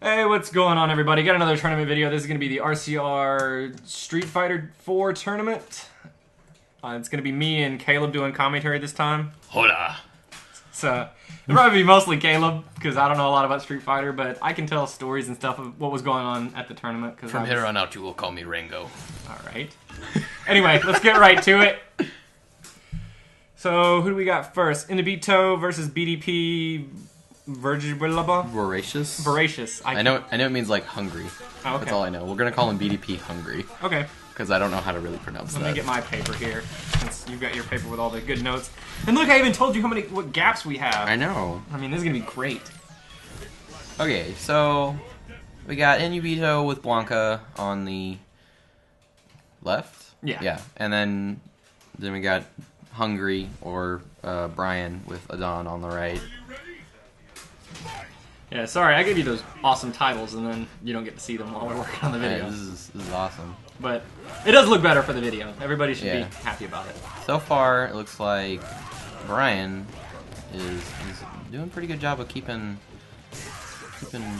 Hey, what's going on, everybody? Got another tournament video. This is going to be the RCR Street Fighter 4 tournament. It's going to be me and Caleb doing commentary this time. Hola. So, it'll probably be mostly Caleb, because I don't know a lot about Street Fighter, but I can tell stories and stuff of what was going on at the tournament. From here on out, you will call me Rango. Alright. Anyway, let's get right to it. So, who do we got first? Inubito versus BDP Voracious? Voracious. I know it means like hungry. Oh, okay. That's all I know. We're gonna call him BDP Hungry. Okay. Because I don't know how to really pronounce that. Let me get my paper here, since you've got your paper with all the good notes. And look, I even told you what gaps we have. I know. I mean, this is gonna be great. Okay, so we got Inubito with Blanca on the left. Yeah. Yeah, and then we got Hungry or Brian with Adon on the right. Yeah, sorry, I gave you those awesome titles, and then you don't get to see them while we're working on the video. Yeah, this is awesome. But it does look better for the video. Everybody should be happy about it. So far, it looks like Brian is doing a pretty good job of keeping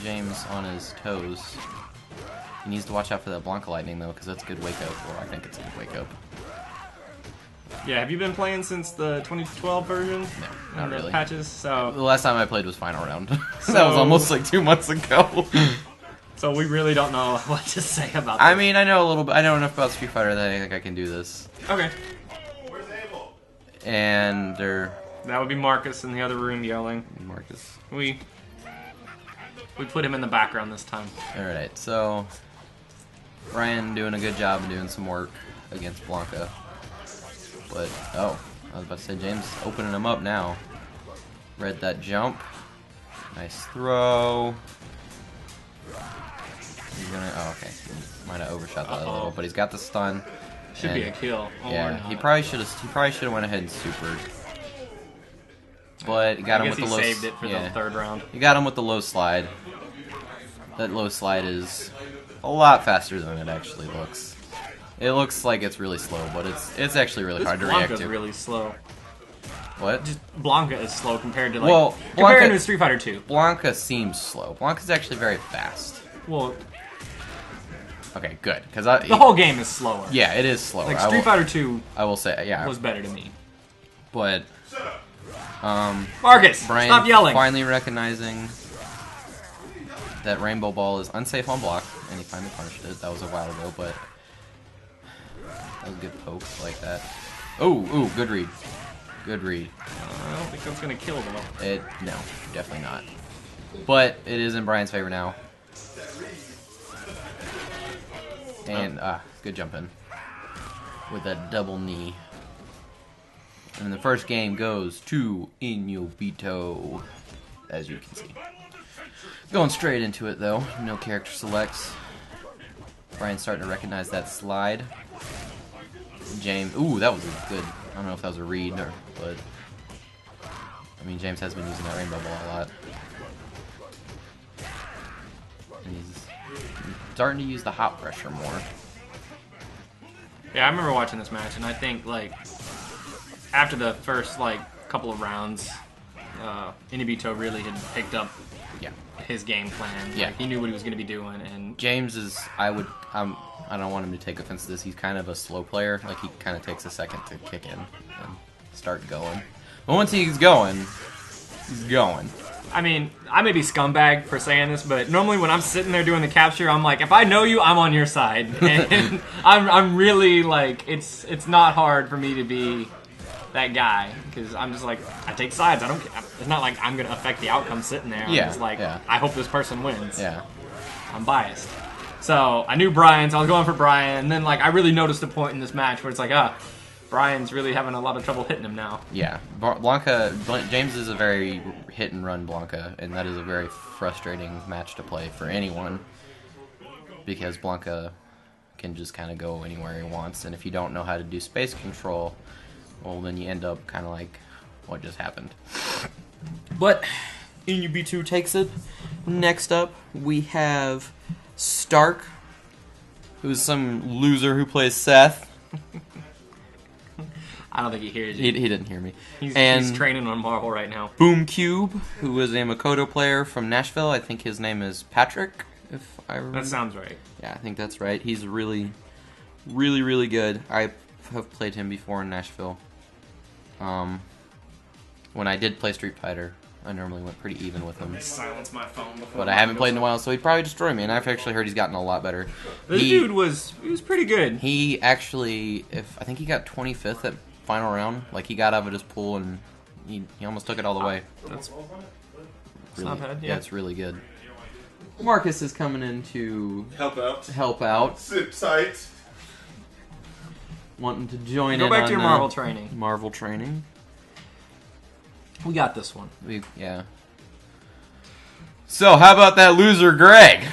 James on his toes. He needs to watch out for that Blanca lightning, though, because that's a good wake-up, or I think it's a good wake-up. Yeah, have you been playing since the 2012 version? No, not really. Patches? So The last time I played was Final Round. That was almost like 2 months ago. So we really don't know what to say about this. I mean, I know a little bit. I know enough about Street Fighter that I think I can do this. Okay. And that would be Marcus in the other room yelling. Marcus. We put him in the background this time. Alright, so Brian doing a good job of doing some work against Blanca. But, oh, I was about to say, James opening him up now. Read that jump. Nice throw. He's gonna, oh, okay. He might have overshot that a little, but he's got the stun. Should be a kill. Yeah, he probably should have went ahead and supered. But he got him with the low. He saved it for the third round. He got him with the low slide. That low slide is a lot faster than it actually looks. It looks like it's really slow, but it's actually really hard to react to. Blanca's really slow. What? Just Blanca is slow compared to like compared to Street Fighter 2. Blanca seems slow. Blanca's actually very fast. Well, okay, good, because the whole game is slower. Yeah, it is slower. Like Street Fighter 2, I will say, yeah, was better to me. But Marcus, Brian stop yelling. Finally recognizing that Rainbow Ball is unsafe on block, and he finally punished it. That was a while ago, but that was a good poke like that. Oh, good read. Good read. I don't think that's gonna kill though. No, definitely not. But it is in Brian's favor now. And good jump in with that double knee. And the first game goes to Inubito, as you can see. Going straight into it though, no character selects. Brian's starting to recognize that slide. James, ooh, that was a good, I don't know if that was a read, but I mean, James has been using that Rainbow Ball a lot. And he's starting to use the hot pressure more. Yeah, I remember watching this match, and I think, like, after the first, like, couple of rounds, Inubito really had picked up his game plan. Yeah. Like, he knew what he was going to be doing, and James is, I don't want him to take offense to this, he's kind of a slow player. Like, he kind of takes a second to kick in and start going. But once he's going, he's going. I mean, I may be scumbag for saying this, but normally when I'm sitting there doing the capture, I'm like, if I know you, I'm on your side. And I'm really, like, it's not hard for me to be that guy, because I'm just like, I take sides. I don't. It's not like I'm gonna affect the outcome sitting there. I'm just like, I hope this person wins. Yeah. I'm biased. So I knew Brian, so I was going for Brian, and then like I really noticed a point in this match where it's like, Brian's really having a lot of trouble hitting him now. Yeah, James is a very hit and run Blanca, and that is a very frustrating match to play for anyone, because Blanca can just kind of go anywhere he wants, and if you don't know how to do space control, well, then you end up kind of like what just happened. But Inubito takes it. Next up, we have Staark, who's some loser who plays Seth. I don't think he hears you. He didn't hear me. He's training on Marvel right now. Boom Cube, who is a Makoto player from Nashville. I think his name is Patrick, if I remember. That sounds right. Yeah, I think that's right. He's really, really, really good. I have played him before in Nashville. When I did play Street Fighter, I normally went pretty even with him. I silenced my phone before. But I haven't played in a while, so he'd probably destroy me. And I've actually heard he's gotten a lot better. This dude was pretty good. He actually, I think he got 25th at final round. Like, he got out of his pool and he almost took it all the way. That's really, not bad. Yeah, it's really good. Marqus is coming in to help out. Sit tight. Wanting to join in. Go back on to your Marvel training. Marvel training. We got this one. Yeah. So, how about that loser, Greg?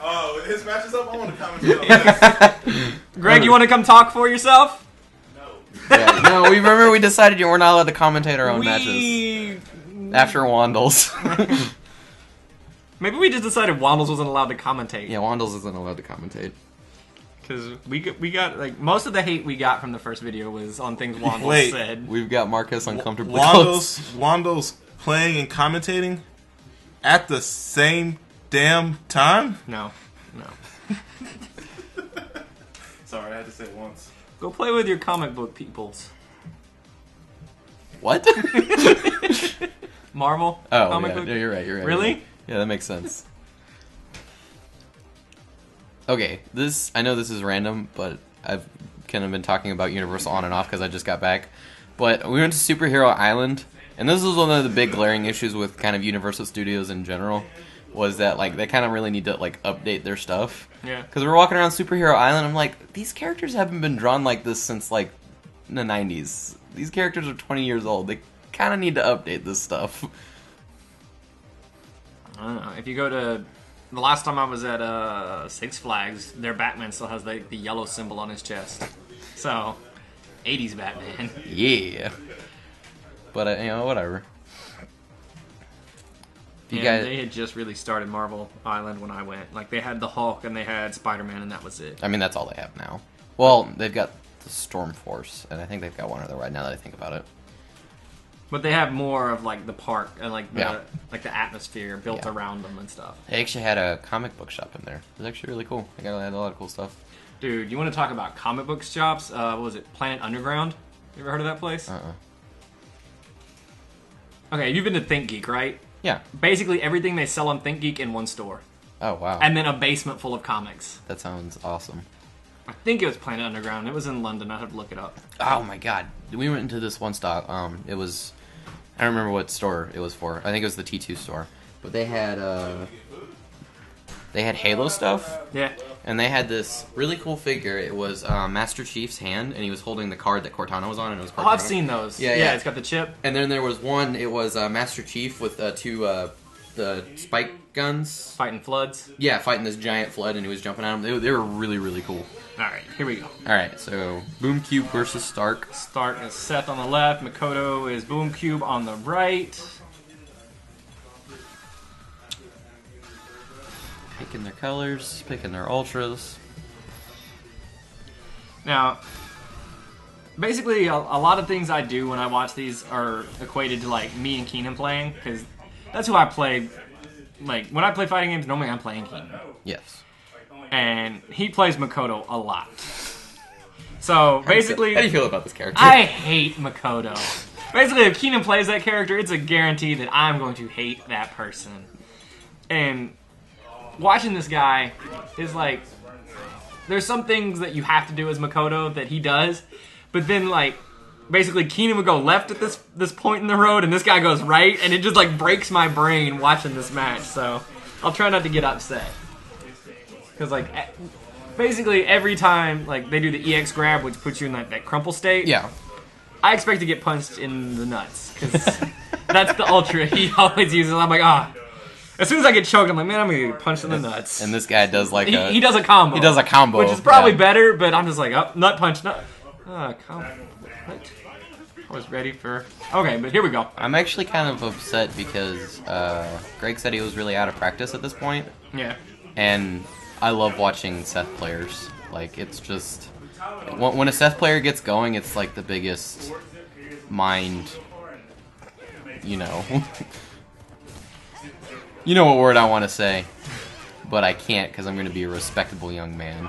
Oh, his match is up? I want to comment on this. Greg, you want to come talk for yourself? No. Yeah, no, we decided you were not allowed to commentate our own matches. After Wandles. Maybe we just decided Wandles wasn't allowed to commentate. Yeah, Wandles isn't allowed to commentate. Because we got, like, most of the hate we got from the first video was on things Wandles said. We've got Marqus uncomfortably close. Wandles playing and commentating at the same damn time? No. Sorry, I had to say it once. Go play with your comic book peoples. What? Marvel? Oh, comic yeah. book? Yeah, you're right. Really? Yeah, that makes sense. Okay, I know this is random, but I've kind of been talking about Universal on and off because I just got back. But we went to Superhero Island, and this is one of the big glaring issues with kind of Universal Studios in general, was that, like, they kind of really need to, like, update their stuff. Yeah. Because we're walking around Superhero Island, I'm like, these characters haven't been drawn like this since, like, the 90s. These characters are 20 years old. They kind of need to update this stuff. I don't know. If you go to... The last time I was at Six Flags, their Batman still has the yellow symbol on his chest. So, 80s Batman. Yeah. But, you know, whatever. They had just really started Marvel Island when I went. Like, they had the Hulk and they had Spider-Man and that was it. I mean, that's all they have now. Well, they've got the Storm Force, and I think they've got one other right now that I think about it. But they have more of, like, the park and, like, the atmosphere built around them and stuff. They actually had a comic book shop in there. It was actually really cool. They had a lot of cool stuff. Dude, you want to talk about comic book shops? What was it? Planet Underground? You ever heard of that place? Okay, you've been to ThinkGeek, right? Yeah. Basically everything they sell on ThinkGeek in one store. Oh, wow. And then a basement full of comics. That sounds awesome. I think it was Planet Underground. It was in London. I have to look it up. Oh, my God. We went into this one stop. It was... I don't remember what store it was for. I think it was the T2 store. But they had Halo stuff. Yeah. And they had this really cool figure. It was Master Chief's hand, and he was holding the card that Cortana was on, and it was Cortana. Oh, I've seen those. Yeah, it's got the chip. And then there was one, it was Master Chief with two the spike guns. Fighting floods. Yeah, fighting this giant flood, and he was jumping at them. They were really, really cool. Alright, here we go. Alright, so Boom Cube versus Staark. Staark is Seth on the left, Makoto is Boom Cube on the right. Picking their colors, picking their ultras. Now, basically, a lot of things I do when I watch these are equated to, like, me and Keenan playing, because that's who I play. Like, when I play fighting games, normally I'm playing Keenan. Yes. And he plays Makoto a lot. So, basically... How do you feel about this character? I hate Makoto. Basically, if Keenan plays that character, it's a guarantee that I'm going to hate that person. And watching this guy is like... There's some things that you have to do as Makoto that he does, but then, like, basically Keenan would go left at this point in the road, and this guy goes right, and it just, like, breaks my brain watching this match, so I'll try not to get upset. Because, like, basically every time, like, they do the EX grab, which puts you in, like, that crumple state, Yeah. I expect to get punched in the nuts, because that's the ultra he always uses. I'm like, as soon as I get choked, I'm like, man, I'm going to get punched in the nuts. And this guy does, like, he does a combo. He does a combo. Which is probably better, but I'm just like, nut punch, nut. Combo. What? I was ready for... Okay, but here we go. I'm actually kind of upset because Greg said he was really out of practice at this point. Yeah. And I love watching Seth players. Like, it's just... when a Seth player gets going, it's like the biggest mind, you know. You know what word I want to say, but I can't because I'm going to be a respectable young man.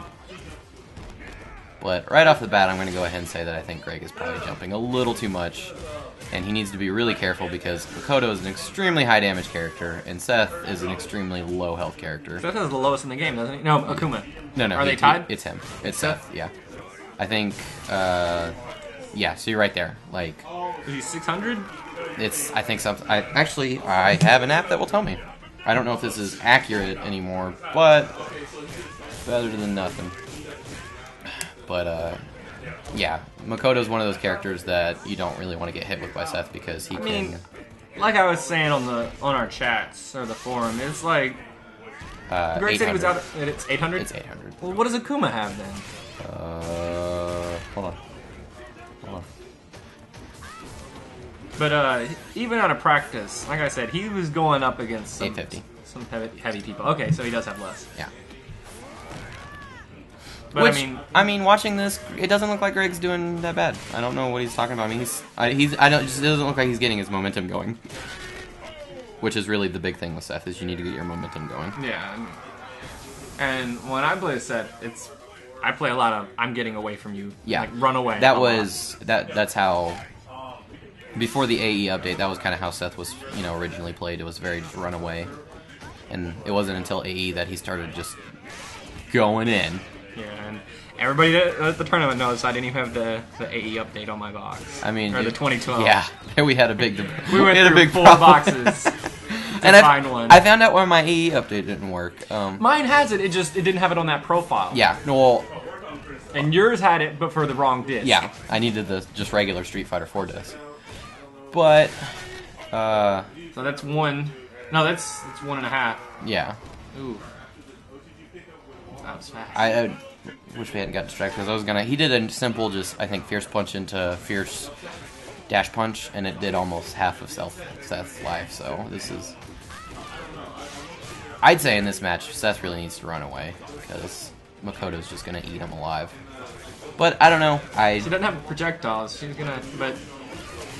But right off the bat, I'm going to go ahead and say that I think Greg is probably jumping a little too much, and he needs to be really careful because Makoto is an extremely high damage character, and Seth is an extremely low health character. Seth is the lowest in the game, doesn't he? No, Akuma. No. Are they tied? It's him. It's Seth, yeah. I think, yeah, so you're right there. Like, is he 600? It's, I think something, I have an app that will tell me. I don't know if this is accurate anymore, but better than nothing. But, yeah, Makoto's one of those characters that you don't really want to get hit with by Seth because he can... I mean, like I was saying on our chats or the forum, it's like Greg said he was out. It's 800. It's 800. Well, what does Akuma have then? Hold on. But even out of practice, like I said, he was going up against some 850. Some heavy people. Okay, so he does have less. Yeah. But Which, I mean, watching this, it doesn't look like Greg's doing that bad. I don't know what he's talking about. I mean, it doesn't look like he's getting his momentum going. Which is really the big thing with Seth, is you need to get your momentum going. Yeah. And when I play Seth, I play a lot of I'm getting away from you. Yeah. Like run away. That's how, before the AE update, that was kind of how Seth was, originally played. It was very just run away. And it wasn't until AE that he started just going in. Yeah, and everybody at the tournament knows I didn't even have the AE update on my box. I mean, or the 2012. Yeah, we had a big. We went through big 4 problem. boxes to and find one. I found out why my AE update didn't work. Mine has it. It didn't have it on that profile. Yeah, no. And yours had it, but for the wrong disc. Yeah, I needed the just regular Street Fighter 4 disc. But so that's one. No, that's 1.5. Yeah. Ooh. That was fast. I wish we hadn't got distracted because I was gonna. He did a simple, just I think, fierce punch into fierce dash punch, and it did almost half of Seth's life. So this is. I'd say in this match, Seth really needs to run away because Makoto's just gonna eat him alive. But I don't know. She doesn't have projectiles. She's gonna. But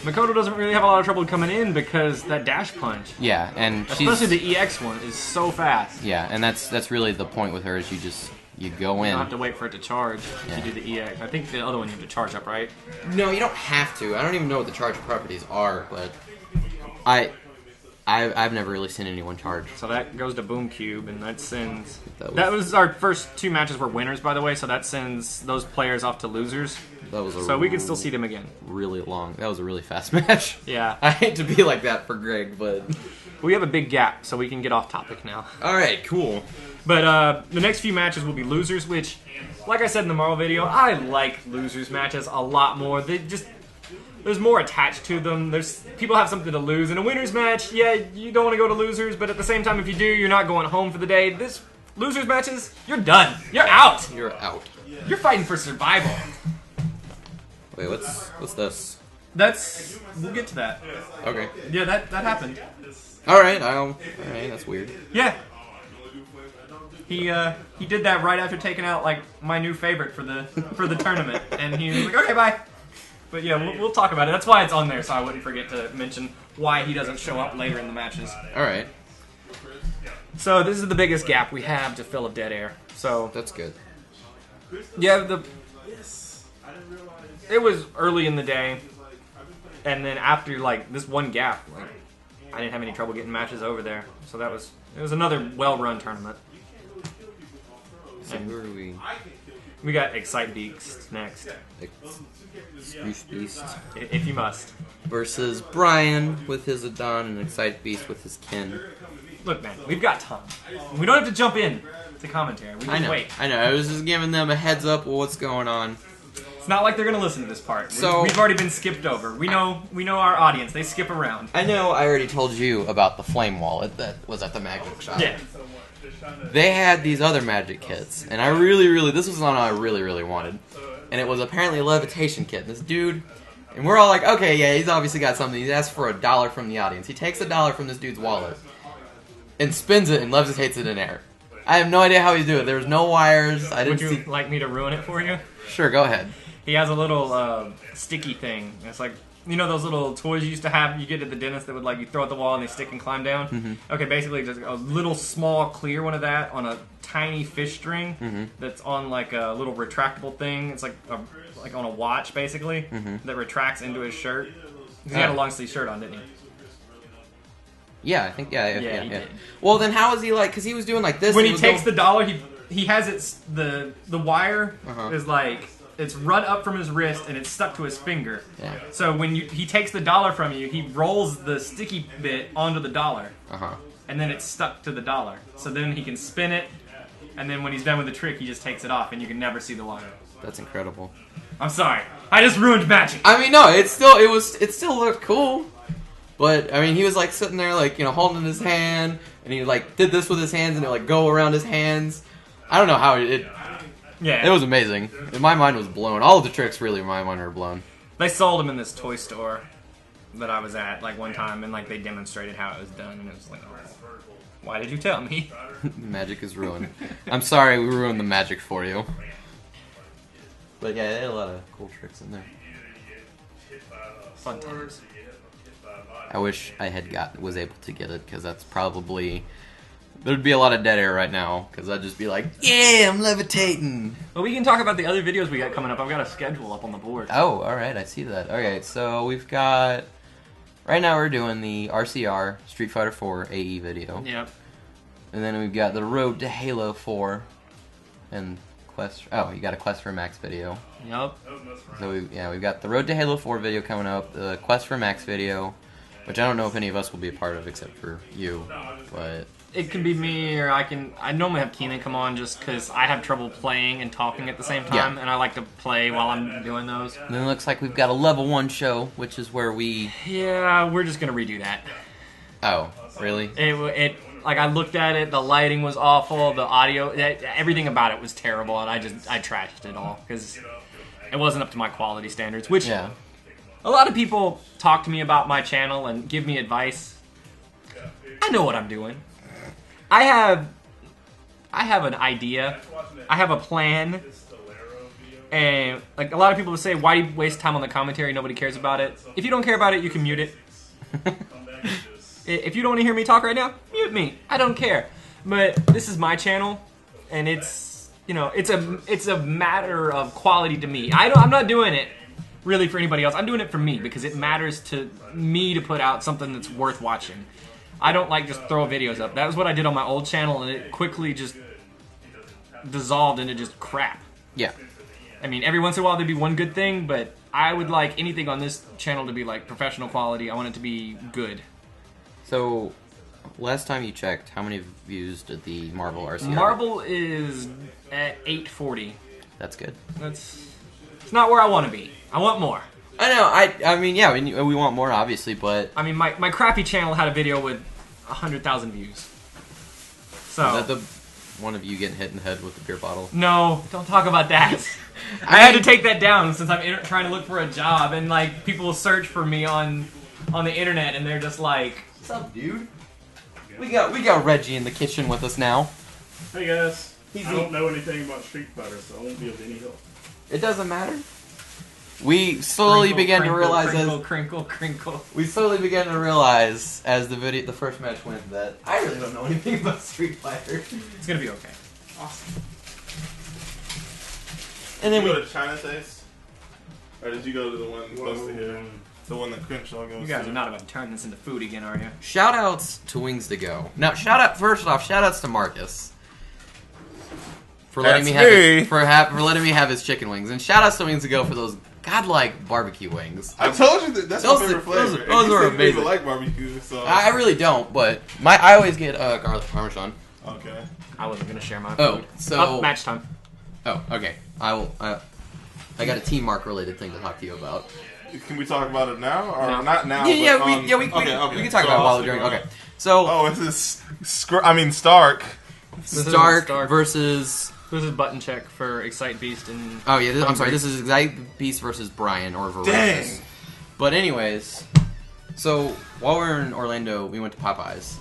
Makoto doesn't really have a lot of trouble coming in because that dash punch. Yeah, and especially the EX one is so fast. Yeah, and that's really the point with her is you go in. You don't have to wait for it to charge if you do the EX. I think the other one you have to charge up, right? No, you don't have to. I don't even know what the charge properties are, but I've never really seen anyone charge. So that goes to Boom Cube, and that sends. That was our first 2 matches were winners, by the way. So that sends those players off to losers. So we can still see them again. Really long. That was a really fast match. Yeah. I hate to be like that for Greg, but we have a big gap, so we can get off topic now. All right, cool. But the next few matches will be losers, which, like I said in the Marvel video, I like losers matches a lot more. There's more attached to them. People have something to lose. In a winners match, yeah, you don't want to go to losers, but at the same time, if you do, you're not going home for the day. This losers matches, you're done. You're out. You're out. You're fighting for survival. Wait, what's this? We'll get to that. Okay. Yeah, that happened. All right, that's weird. Yeah. He did that right after taking out like my new favorite for the tournament, and he was like, okay, bye. But yeah, we'll talk about it. That's why it's on there, so I wouldn't forget to mention why he doesn't show up later in the matches. All right. So this is the biggest gap we have to fill of dead air. So that's good. Yeah, it was early in the day, and then after like this one gap, like I didn't have any trouble getting matches over there. So it was another well-run tournament. So who are we? We got Excitedbeast next. Excitedbeast. If you must. Versus Brian with his Adon and Excitedbeast with his Kin. Look, man, we've got time. We don't have to jump in to commentary. We can wait. I know. I was just giving them a heads up of what's going on. It's not like they're gonna listen to this part. So we've already been skipped over. We know our audience. They skip around. I know. I already told you about the flame wallet that was at the magic shop. Yeah. They had these other magic kits, and I really, this was one I really wanted. And it was apparently a levitation kit. And this dude, and we're all like, okay, yeah, he's obviously got something. He asked for $1 from the audience. He takes $1 from this dude's wallet and spins it and levitates it in air. I have no idea how he's doing it. There was no wires. Would you like me to ruin it for you? Sure, go ahead. He has a little sticky thing. It's like, you know those little toys you used to have, you get at the dentist that would like, you throw at the wall and they stick and climb down? Mm-hmm. Okay, basically just a little small clear one of that on a tiny fish string that's on like a little retractable thing. It's like on a watch, basically, that retracts into his shirt. He had a long sleeve shirt on, didn't he? Yeah, I think, yeah. He did. Well, then how is he like, because he was doing like this. When he takes the dollar, he has it, the wire is like, it's run up from his wrist and it's stuck to his finger. Yeah. So when he takes the dollar from you, he rolls the sticky bit onto the dollar. And then it's stuck to the dollar. So then he can spin it, and then when he's done with the trick, he just takes it off and you can never see the wire. That's incredible. I'm sorry. I just ruined magic. I mean, no, it still looked cool. But, I mean, he was like sitting there like, you know, holding his hand, and he like did this with his hands and it like go around his hands. I don't know how it was amazing. My mind was blown. All of the tricks really, my mind were blown. They sold them in this toy store that I was at like one time, and like they demonstrated how it was done, and it was like, oh, why did you tell me? Magic is ruined. I'm sorry we ruined the magic for you. But yeah, they had a lot of cool tricks in there. Fun times. I wish I was able to get it, because that's probably... There'd be a lot of dead air right now, because I'd just be like, yeah, I'm levitating! Well, we can talk about the other videos we got coming up. I've got a schedule up on the board. Oh, alright, I see that. Okay, so we've got... Right now we're doing the RCR Street Fighter 4 AE video. Yep. And then we've got the Road to Halo 4 and Quest... Oh, you got a Quest for Max video. Yep. So we've got the Road to Halo 4 video coming up, the Quest for Max video, which I don't know if any of us will be a part of except for you, but... It can be me, or I normally have Keenan come on just because I have trouble playing and talking at the same time, and I like to play while I'm doing those. And then it looks like we've got a level 1 show, which is where we... Yeah, we're just going to redo that. Oh, really? It like, I looked at it, the lighting was awful, the audio, everything about it was terrible, and I trashed it all, because it wasn't up to my quality standards, which a lot of people talk to me about my channel and give me advice. I know what I'm doing. I have an idea. I have a plan. And like a lot of people will say, why do you waste time on the commentary? Nobody cares about it. If you don't care about it, you can mute it. If you don't want to hear me talk right now, mute me. I don't care. But this is my channel, and it's a matter of quality to me. I'm not doing it really for anybody else. I'm doing it for me because it matters to me to put out something that's worth watching. I don't like just throw videos up. That was what I did on my old channel, and it quickly just dissolved into just crap. Yeah. I mean, every once in a while there'd be one good thing, but I would like anything on this channel to be like professional quality. I want it to be good. So, last time you checked, how many views did the Marvel RCR? Marvel is at 840. That's good. It's not where I want to be. I want more. I know. I mean, yeah, we want more, obviously, but... I mean, my crappy channel had a video with 100,000 views. So... Is that the one of you getting hit in the head with the beer bottle? No, don't talk about that. I had to take that down since I'm trying to look for a job, and, like, people search for me on the internet, and they're just like... What's up, dude? We got Reggie in the kitchen with us now. Hey, guys. I don't know anything about Street Fighter, so I won't be of any help. It doesn't matter. We slowly began to realize crinkle. We slowly began to realize as the first match went that I really don't know anything about Street Fighter. It's gonna be okay. Awesome. And then did you go to China Taste? Or did you go to the one close to here? The one that Crenshaw goes to? You guys are not about to turn this into food again, are you? Shout outs to Wings to Go. Now, first off, shout outs to Marqus. For letting me have his chicken wings. And shout outs to Wings to Go for those godlike barbecue wings. I told you that's my favorite flavor. Those are amazing. People like barbecue, so I really don't, but I always get garlic parmesan. Okay. I wasn't gonna share my food. Oh, so match time. Oh, okay. I got a Team Mark related thing to talk to you about. Can we talk about it now or no. not now? We can talk about it during. Okay, so this is Staark. Staark versus. This is button check for Excitedbeast and... Oh, yeah, I'm sorry. This is Excitedbeast versus Brian, or Voracious. Dang! But anyways, so, while we were in Orlando, we went to Popeyes.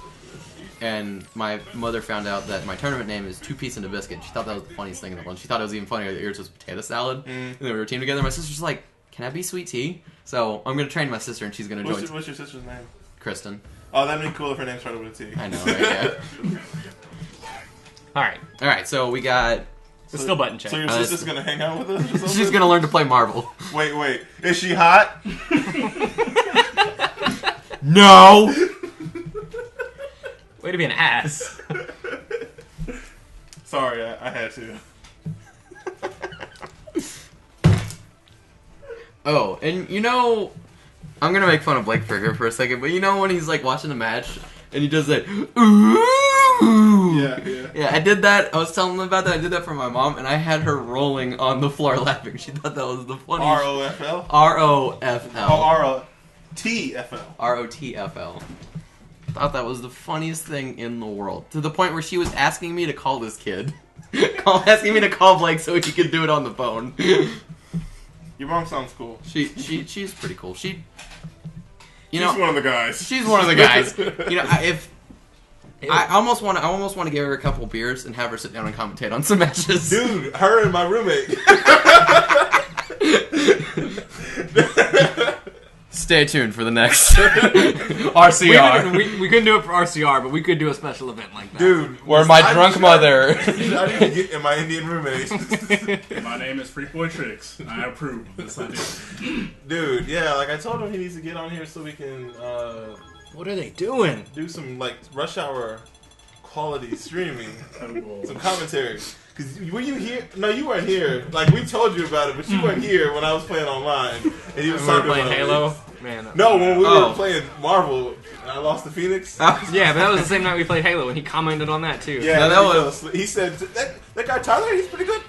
and my mother found out that my tournament name is Two Piece and a Biscuit. She thought that was the funniest thing in the world. She thought it was even funnier that yours was potato salad. And then we were teamed together. My sister's like, "Can I be sweet tea?" So I'm gonna train my sister, and she's gonna join. What's your sister's name? Kristen. Oh, that'd be cool if her name started with a T. I know, right? Yeah. All right. So we got. It's still button check. So your sister's gonna hang out with us? Or something? She's gonna learn to play Marvel. Wait. Is she hot? No. Way to be an ass. Sorry, I had to. Oh, and I'm gonna make fun of Blake for here for a second, but when he's like watching the match and he does that, ooh. Yeah, I did that. I was telling him about that. I did that for my mom, and I had her rolling on the floor laughing. She thought that was the funniest. ROFL? ROFL. Oh, ROTFL. ROTFL. Thought that was the funniest thing in the world. To the point where she was asking me to call this kid. Asking me to call Blake so he could do it on the phone. Your mom sounds cool. She's pretty cool. She's one of the guys. She's one of the guys. I almost want to give her a couple beers and have her sit down and commentate on some matches. Dude, her and my roommate. Stay tuned for the next RCR. We couldn't do it for RCR, but we could do a special event like that. Dude, Where my drunk mother. I need to get in my Indian roommate. My name is Freak Boy Tricks. I approve of this idea. Dude, yeah, like I told him he needs to get on here so we can What are they doing? do some like rush hour quality streaming, Oh, some commentary. Cause were you here? No, you weren't here. Like we told you about it, but you weren't here when I was playing online. And he was We were talking playing about Halo. it. Man. No, when we were playing Marvel, and I lost to Phoenix. Yeah, but that was the same night we played Halo, and he commented on that too. Yeah, that was. He said that guy Tyler, he's pretty good.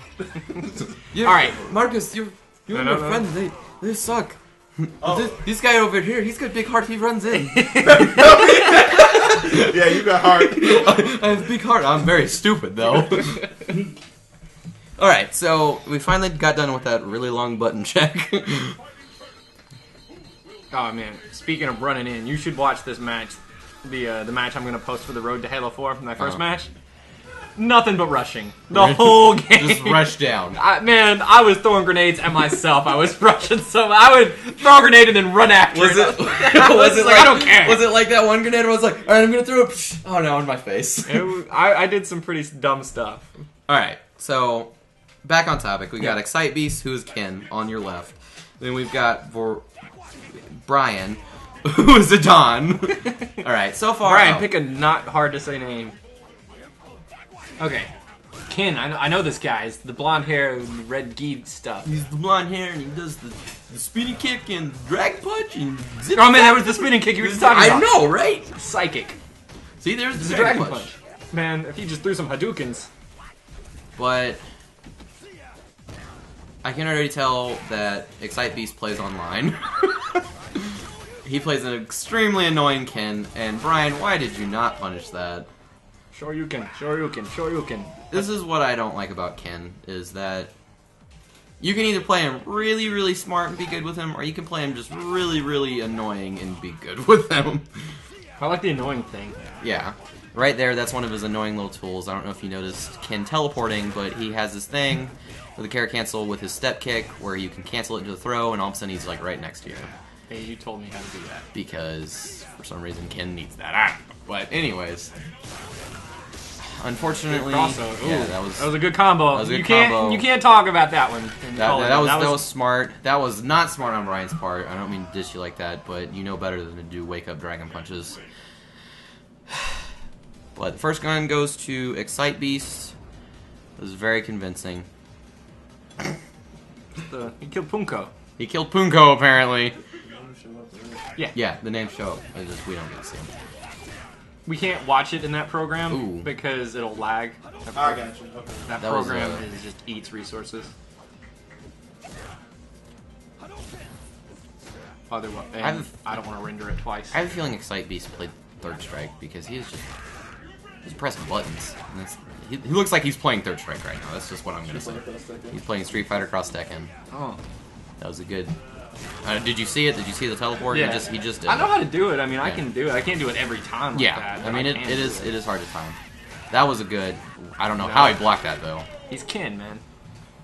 All right, Marcus, you and No. your friends, they suck. Oh. This guy over here, he's got big heart. He runs in. Yeah, you got heart. I have big heart. I'm very stupid though. All right, so we finally got done with that really long button check. Oh man, speaking of running in, you should watch this match. The match I'm gonna post for the Road to Halo 4 from that first match. Nothing but rushing the whole game. Just rush down. I was throwing grenades at myself. I was rushing, so I would throw a grenade and then run after Was it. it? Was it like I don't care? Was it like that one grenade where I was like, all right, I'm gonna throw it. Oh no, in my face. I did some pretty dumb stuff. All right, so back on topic. We got Excitedbeast, who is Ken, on your left. Then we've got Brian, who is a Don. All right, so far. Brian, pick a not hard to say name. Okay, Ken. I know this guy. He's the blonde hair, red gi stuff. He's the blonde hair and he does the spinning kick and drag punch and zip. Oh man, that was the spinning kick you were just talking about. I know, right? Psychic. See, there's It's the a dragon dragon punch. Man, if he just threw some Hadoukens. But I can already tell that Excitedbeast plays online. He plays an extremely annoying Ken. And Brian, why did you not punish that? Shoryuken. This is what I don't like about Ken, is that you can either play him really, really smart and be good with him, or you can play him just really, really annoying and be good with him. I like the annoying thing. Yeah. Right there, that's one of his annoying little tools. I don't know if you noticed Ken teleporting, but he has this thing with a carry cancel with his step kick where you can cancel it into the throw, and all of a sudden he's like right next to you. Hey, you told me how to do that. Because for some reason Ken needs that. But anyways. Unfortunately, yeah, that was a good combo. That was a good you combo. can't talk about that one. That was smart. That was not smart on Brian's part. I don't mean to dish you like that, but you know better than to do wake up dragon punches. But the first gun goes to Excitedbeast. It was very convincing. He killed Punko. He killed Punko apparently. Yeah. Yeah, the names show up. It's just we don't get to see them. We can't watch it in that program Ooh. because it'll lag. I got you. Okay. That That was, program is just eats resources. I don't want to render it twice. I have a feeling Excitedbeast played Third Strike because he's pressing buttons. And he looks like he's playing Third Strike right now. That's just what I'm gonna say. He's playing Street Fighter Cross Tekken. Oh. That was a good Did you see it? Did you see the teleport? Yeah. He just did I know it. how to do it. I mean, I Yeah. can do it. I can't do it every time like Yeah, that. I mean, but it can do is hard to time. That was a good... I don't know how he blocked that, though. He's kin, man.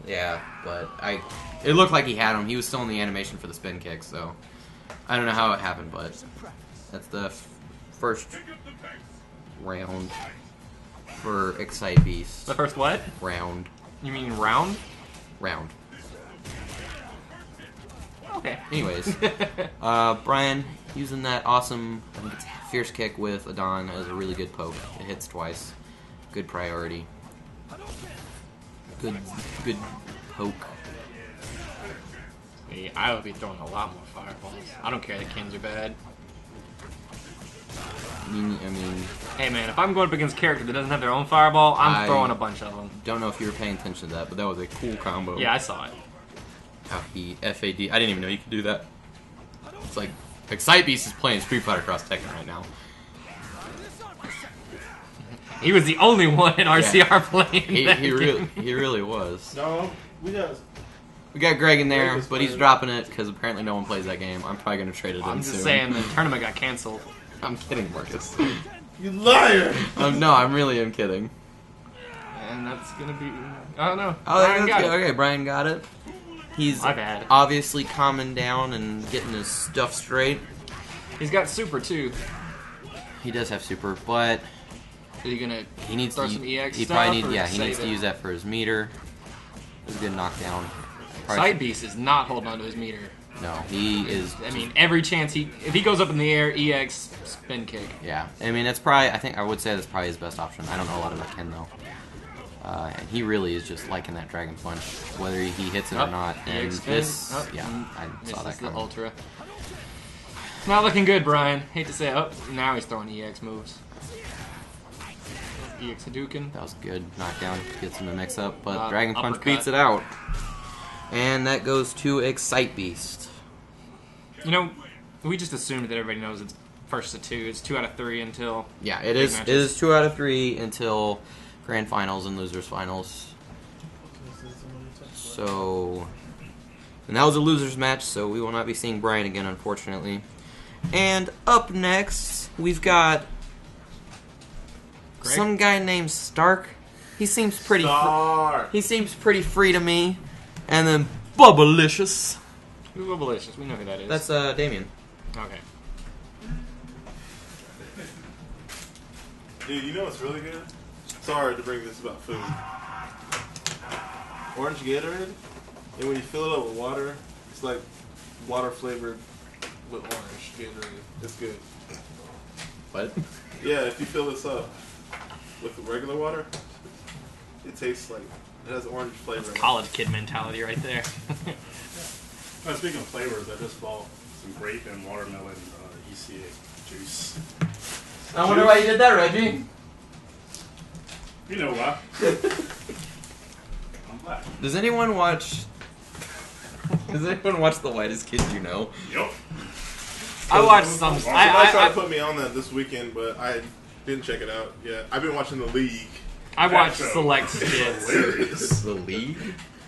Yeah, but it looked like he had him. He was still in the animation for the spin kick, so... I don't know how it happened, but... That's the first round for Excitedbeast. The first what? Round. You mean round? Round. Okay. Anyways, Brian using that awesome, I think it's fierce kick with Adon as a really good poke. It hits twice. Good priority. Good poke. Hey, I would be throwing a lot more fireballs. I don't care that kins are bad. I mean, Hey man, if I'm going up against a character that doesn't have their own fireball, I'm throwing a bunch of them. don't know if you were paying attention to that, but that was a cool combo. Yeah, I saw it. How he FAD. I didn't even know you could do that. It's like Excitedbeast is playing Street Fighter Cross Tekken right now. He was the only one in RCR playing. He really was. No, we got Greg in there, Greg was but he's playing. dropping it because apparently no one plays that game. I'm probably gonna trade it in I'm just soon. saying the tournament got canceled. I'm kidding, Marcus. You liar! No, I'm really am kidding. And that's gonna be... I don't know. Oh, Brian got it. okay, Brian got it. He's My bad. obviously calming down and getting his stuff straight. He's got super too. He does have super, but Are you gonna he needs throw to. some EX He stuff? probably or needs. He save needs to it? use that for his meter. It was a good knockdown. Side Beast is not holding on to his meter. No, he is. I mean, every chance if he goes up in the air, EX spin kick. Yeah, I mean that's probably. I think I would say that's probably his best option. I don't know a lot about Ken though. And he really is just liking that Dragon Punch, whether he hits it or not. And EX spin. this, Oh, yeah, I saw that Misses the coming. Ultra. Not looking good, Brian. Hate to say it. Oh, now he's throwing EX moves. EX Hadouken. That was a good knockdown. Gets him to mix up, but Dragon Punch uppercut. beats it out. And that goes to Excitedbeast. You know, we just assumed that everybody knows it's first to two. It's 2 out of 3 until... Yeah, it big is. It matches. is 2 out of 3 until Grand Finals and Losers Finals. So, and that was a losers match, so we will not be seeing Brian again, unfortunately. And up next, we've got Greg? some guy named Staark. He seems pretty. Star. He seems pretty free to me. And then Bubblelicious. Who's Bubblelicious? We know who that is. That's Damien. Okay. Dude, you know what's really good? Sorry to bring this about food. Orange Gatorade, and when you fill it up with water, it's like water flavored with orange Gatorade. It's good. What? Yeah, if you fill this up with regular water, it tastes like it has orange flavor. in it. College kid mentality right there. Well, speaking of flavors, I just bought some grape and watermelon ECA juice. I wonder why you did that, Reggie. You know why? I'm black. Does anyone watch? Does anyone watch The Whitest Kids You Know? Yep. I watched some... Somebody tried I to put me on that this weekend, but I didn't check it out yet. I've been watching The League. watched That show select is skits. hilarious. The League?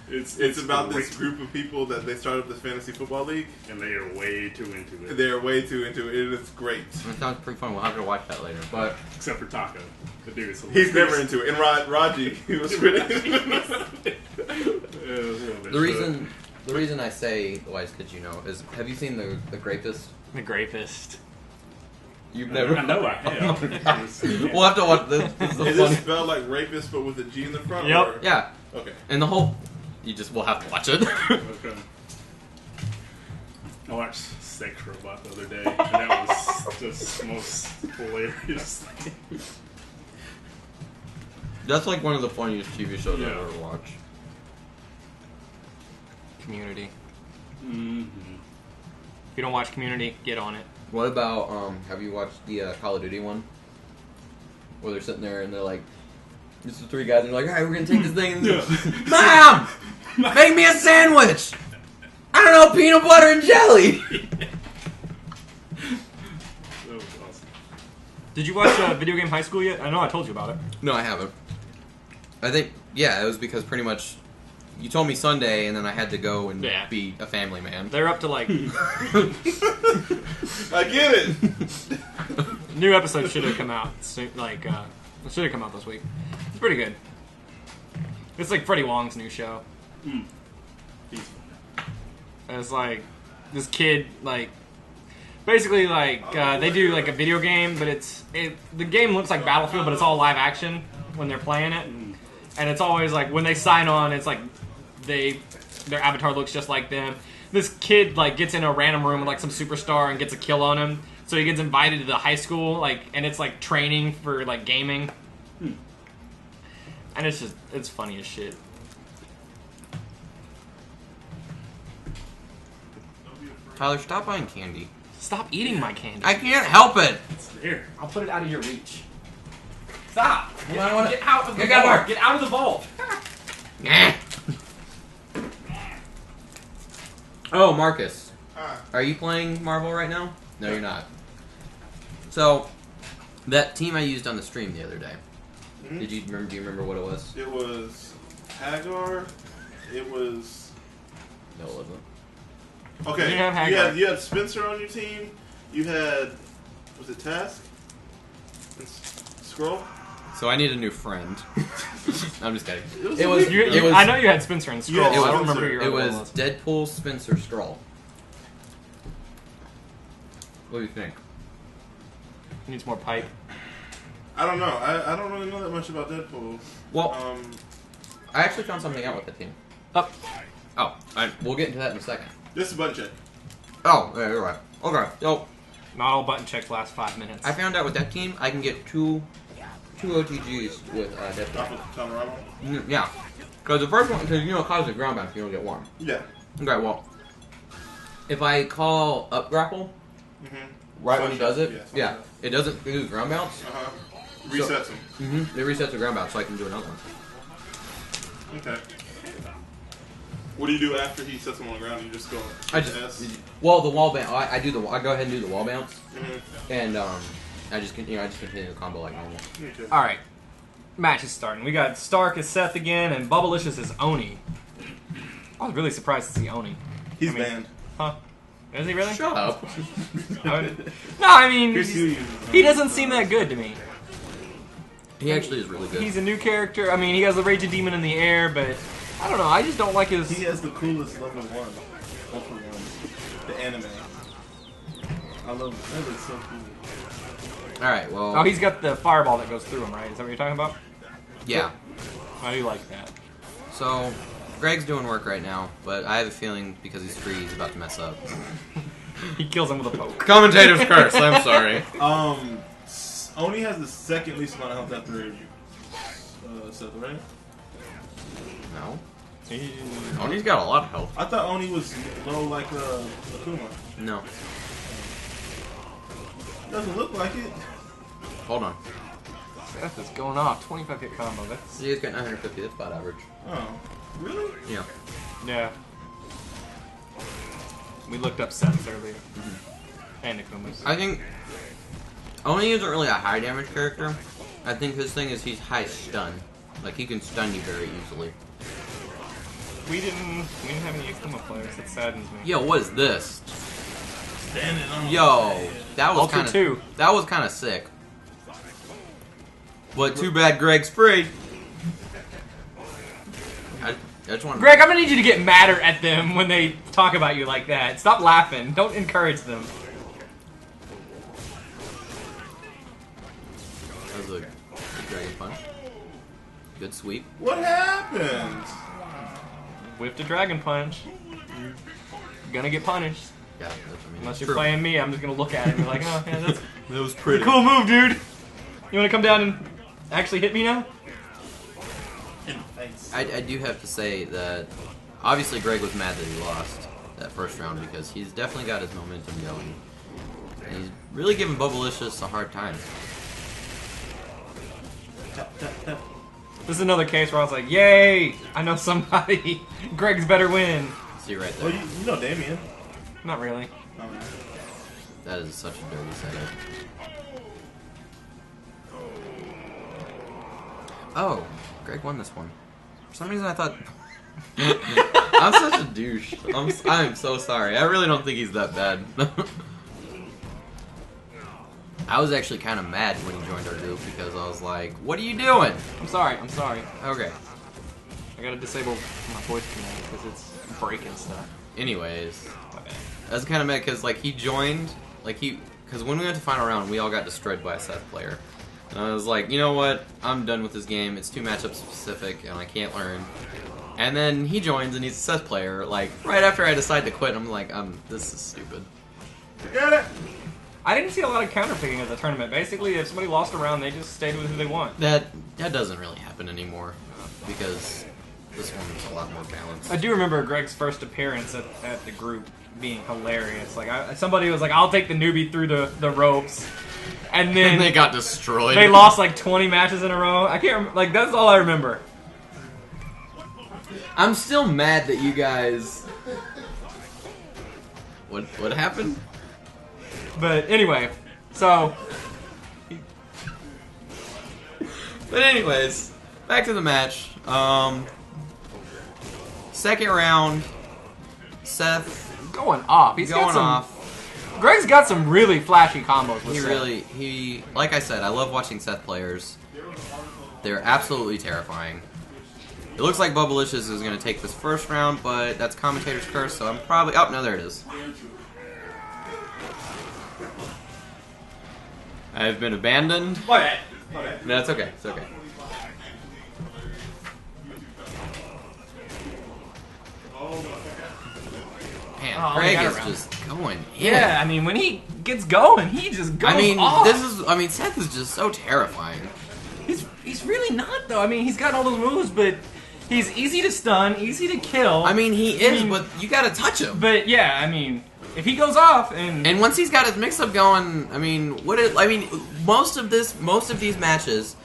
It's about great. this group of people that they started this fantasy football league. And they are way too into it. They're way too into it. It's great. That sounds pretty fun. We'll have to watch that later. But Except for Taco. The dude is He's hilarious. never into it. And Raji, he was pretty. the reason I say The Whitest Kids You Know is, have you seen the Grapist? The Grapist. You've I know I have. We'll have to watch this. This is Is a this funny. spelled like rapist but with a G in the front? Yep. Or? Yeah, Okay. and the whole. We'll have to watch it. Okay. I watched Sex Robot the other day, and that was just the most hilarious thing. That's like one of the funniest TV shows Yeah. I've ever watched. Community. Mm-hmm. If you don't watch Community, get on it. What about have you watched the Call of Duty one? Where they're sitting there and they're like, this is 3 guys and they're like, alright, we're gonna take this thing and Mom! Make me a sandwich! I don't know, peanut butter and jelly! That was awesome. Did you watch Video Game High School yet? I know I told you about it. No, I haven't. I think, yeah, it was because pretty much you told me Sunday, and then I had to go and Yeah. be a family man. They're up to like I get it. new episode should have come out soon, like it should have come out this week. It's pretty good. It's like Freddie Wong's new show. He's And it's like this kid like basically like they do like a video game, but the game looks like Battlefield, but it's all live action when they're playing it. And it's always like when they sign on, it's like their avatar looks just like them. This kid like gets in a random room with like some superstar and gets a kill on him, so he gets invited to the high school, like, and it's like training for like gaming. And it's funny as shit. Tyler, stop buying candy. Stop eating my candy. I can't help it. here. I'll put it out of your reach. Stop! Get, I wanna- get out of the Get out vault! there. Get out of the vault! Oh, Marcus. Ah. Are you playing Marvel right now? No, you're not. So, that team I used on the stream the other day. Mhm. Do you remember what it was? It was Hagar. It was No, it wasn't. okay. You didn't have Hagar. You had Spencer on your team. You had was it Task? And Scroll. So I need a new friend. I'm just kidding. was It a was. weird- it was. I know you had Spencer and Scroll. Yeah, I don't remember who your It other one was Deadpool, Spencer, Stroll. What do you think? Needs more pipe. I don't know. I don't really know that much about Deadpool. Well, Um, I actually found something out with the team. Up. Oh, we'll get into that in a second. just a button check. Oh, yeah, you're right. Okay, so Not all button checks last 5 minutes. I found out with that team, I can get two OTGs with Deadpool. Off of Colorado. Yeah, because the first one, because you know it causes a ground bounce, you don't get one. Yeah. Okay, well, if I call up grapple right when he does it, yeah, it doesn't do ground bounce. Resets them. It resets the ground bounce, so I can do another one. Okay. What do you do after he sets them on the ground? You just go. I just S? well the wall bounce. I go ahead and do the wall bounce, Mhm. and I just continue the combo like normal. Okay. Alright. Match is starting. We got Staark as Seth again, and Bubblelicious as Oni. I was really surprised to see Oni. He's I mean- banned. Huh? Is he really? Shut up. No, I mean, Here's you. he doesn't seem that good to me. He actually is really good. He's a new character. I mean, he has the Raging Demon in the air, but I don't know. I just don't like his. He has the coolest level 1. Level 1. The anime. I love it. That is so cool. All right, well, Oh, he's got the fireball that goes through him, right? Is that what you're talking about? yeah. I do like that. So Greg's doing work right now, but I have a feeling because he's free, he's about to mess up. He kills him with a poke. Commentator's curse. I'm sorry. Oni has the second least amount of health after Seth, right? No. Oni's got a lot of health. I thought Oni was low like Akuma. No. Doesn't look like it. Hold on. Seth is going off. 25 hit combo. That's He's got 950. That's about average. Oh, really? Yeah. yeah. We looked up Seth's earlier. And Akuma's. I think Oni isn't really a high damage character. I think his thing is he's high stun. Like he can stun you very easily. We didn't have any Akuma players. That saddens me. Yo, what is this? Standing on. Yo, that was Ultra kind 2. of that was kind of sick. But too bad Greg's free. I just want. Greg, I'm gonna need you to get madder at them when they talk about you like that. Stop laughing. Don't encourage them. That was a good dragon punch. Good sweep. What happened? Whiffed a dragon punch. Gonna get punished. Yeah, that's, I mean, Unless it's you're true. playing me, I'm just gonna look at it and be like, oh, yeah, that's That was a pretty. cool move, dude. You wanna come down and actually hit me now? In the face. I do have to say that obviously Greg was mad that he lost that first round because he's definitely got his momentum going. And he's really giving Bubblelicious a hard time. This is another case where I was like, yay! I know somebody. Greg's better win. See right Well, there. you know Damien. Not really. That is such a dirty setup. Oh, Greg won this one. For some reason I thought I'm such a douche. I'm so sorry. I really don't think he's that bad. I was actually kind of mad when he joined our group because I was like, "What are you doing?" I'm sorry. I'm sorry. Okay. I gotta disable my voice command because it's breaking stuff. Anyways, Okay. I was kind of mad because like he joined, because when we went to final round, we all got destroyed by a Seth player, and I was like, you know what? I'm done with this game. It's too matchup specific, and I can't learn. And then he joins, and he's a Seth player. Like right after I decide to quit, I'm like, this is stupid. Get it? I didn't see a lot of counterpicking at the tournament. Basically, if somebody lost a round, they just stayed with who they want. That doesn't really happen anymore because this one's a lot more balanced. I do remember Greg's first appearance at the group being hilarious. Like somebody was like, "I'll take the newbie through the ropes," and then And they got destroyed. they lost like 20 matches in a row. I can't like that's all I remember. I'm still mad that you guys. What happened? But anyway, so But anyways, back to the match. Second round, Seth going off. He's going got some, off. Greg's got some really flashy combos with Seth. He like I said, I love watching Seth players. They're absolutely terrifying. It looks like Bubblelicious is going to take this first round, but that's commentator's curse, so I'm probably... Oh, no, there it is. I've been abandoned. My bad. No, it's okay. It's okay. Man, Oh, Craig we got is around. just going in. Yeah, I mean, when he gets going, he just goes off. I mean, Seth is just so terrifying. He's really not, though. I mean, he's got all those moves, but he's easy to stun, easy to kill. I mean, he is, but you gotta touch him. But yeah, I mean, if he goes off And once he's got his mix-up going, I mean, most of these matches,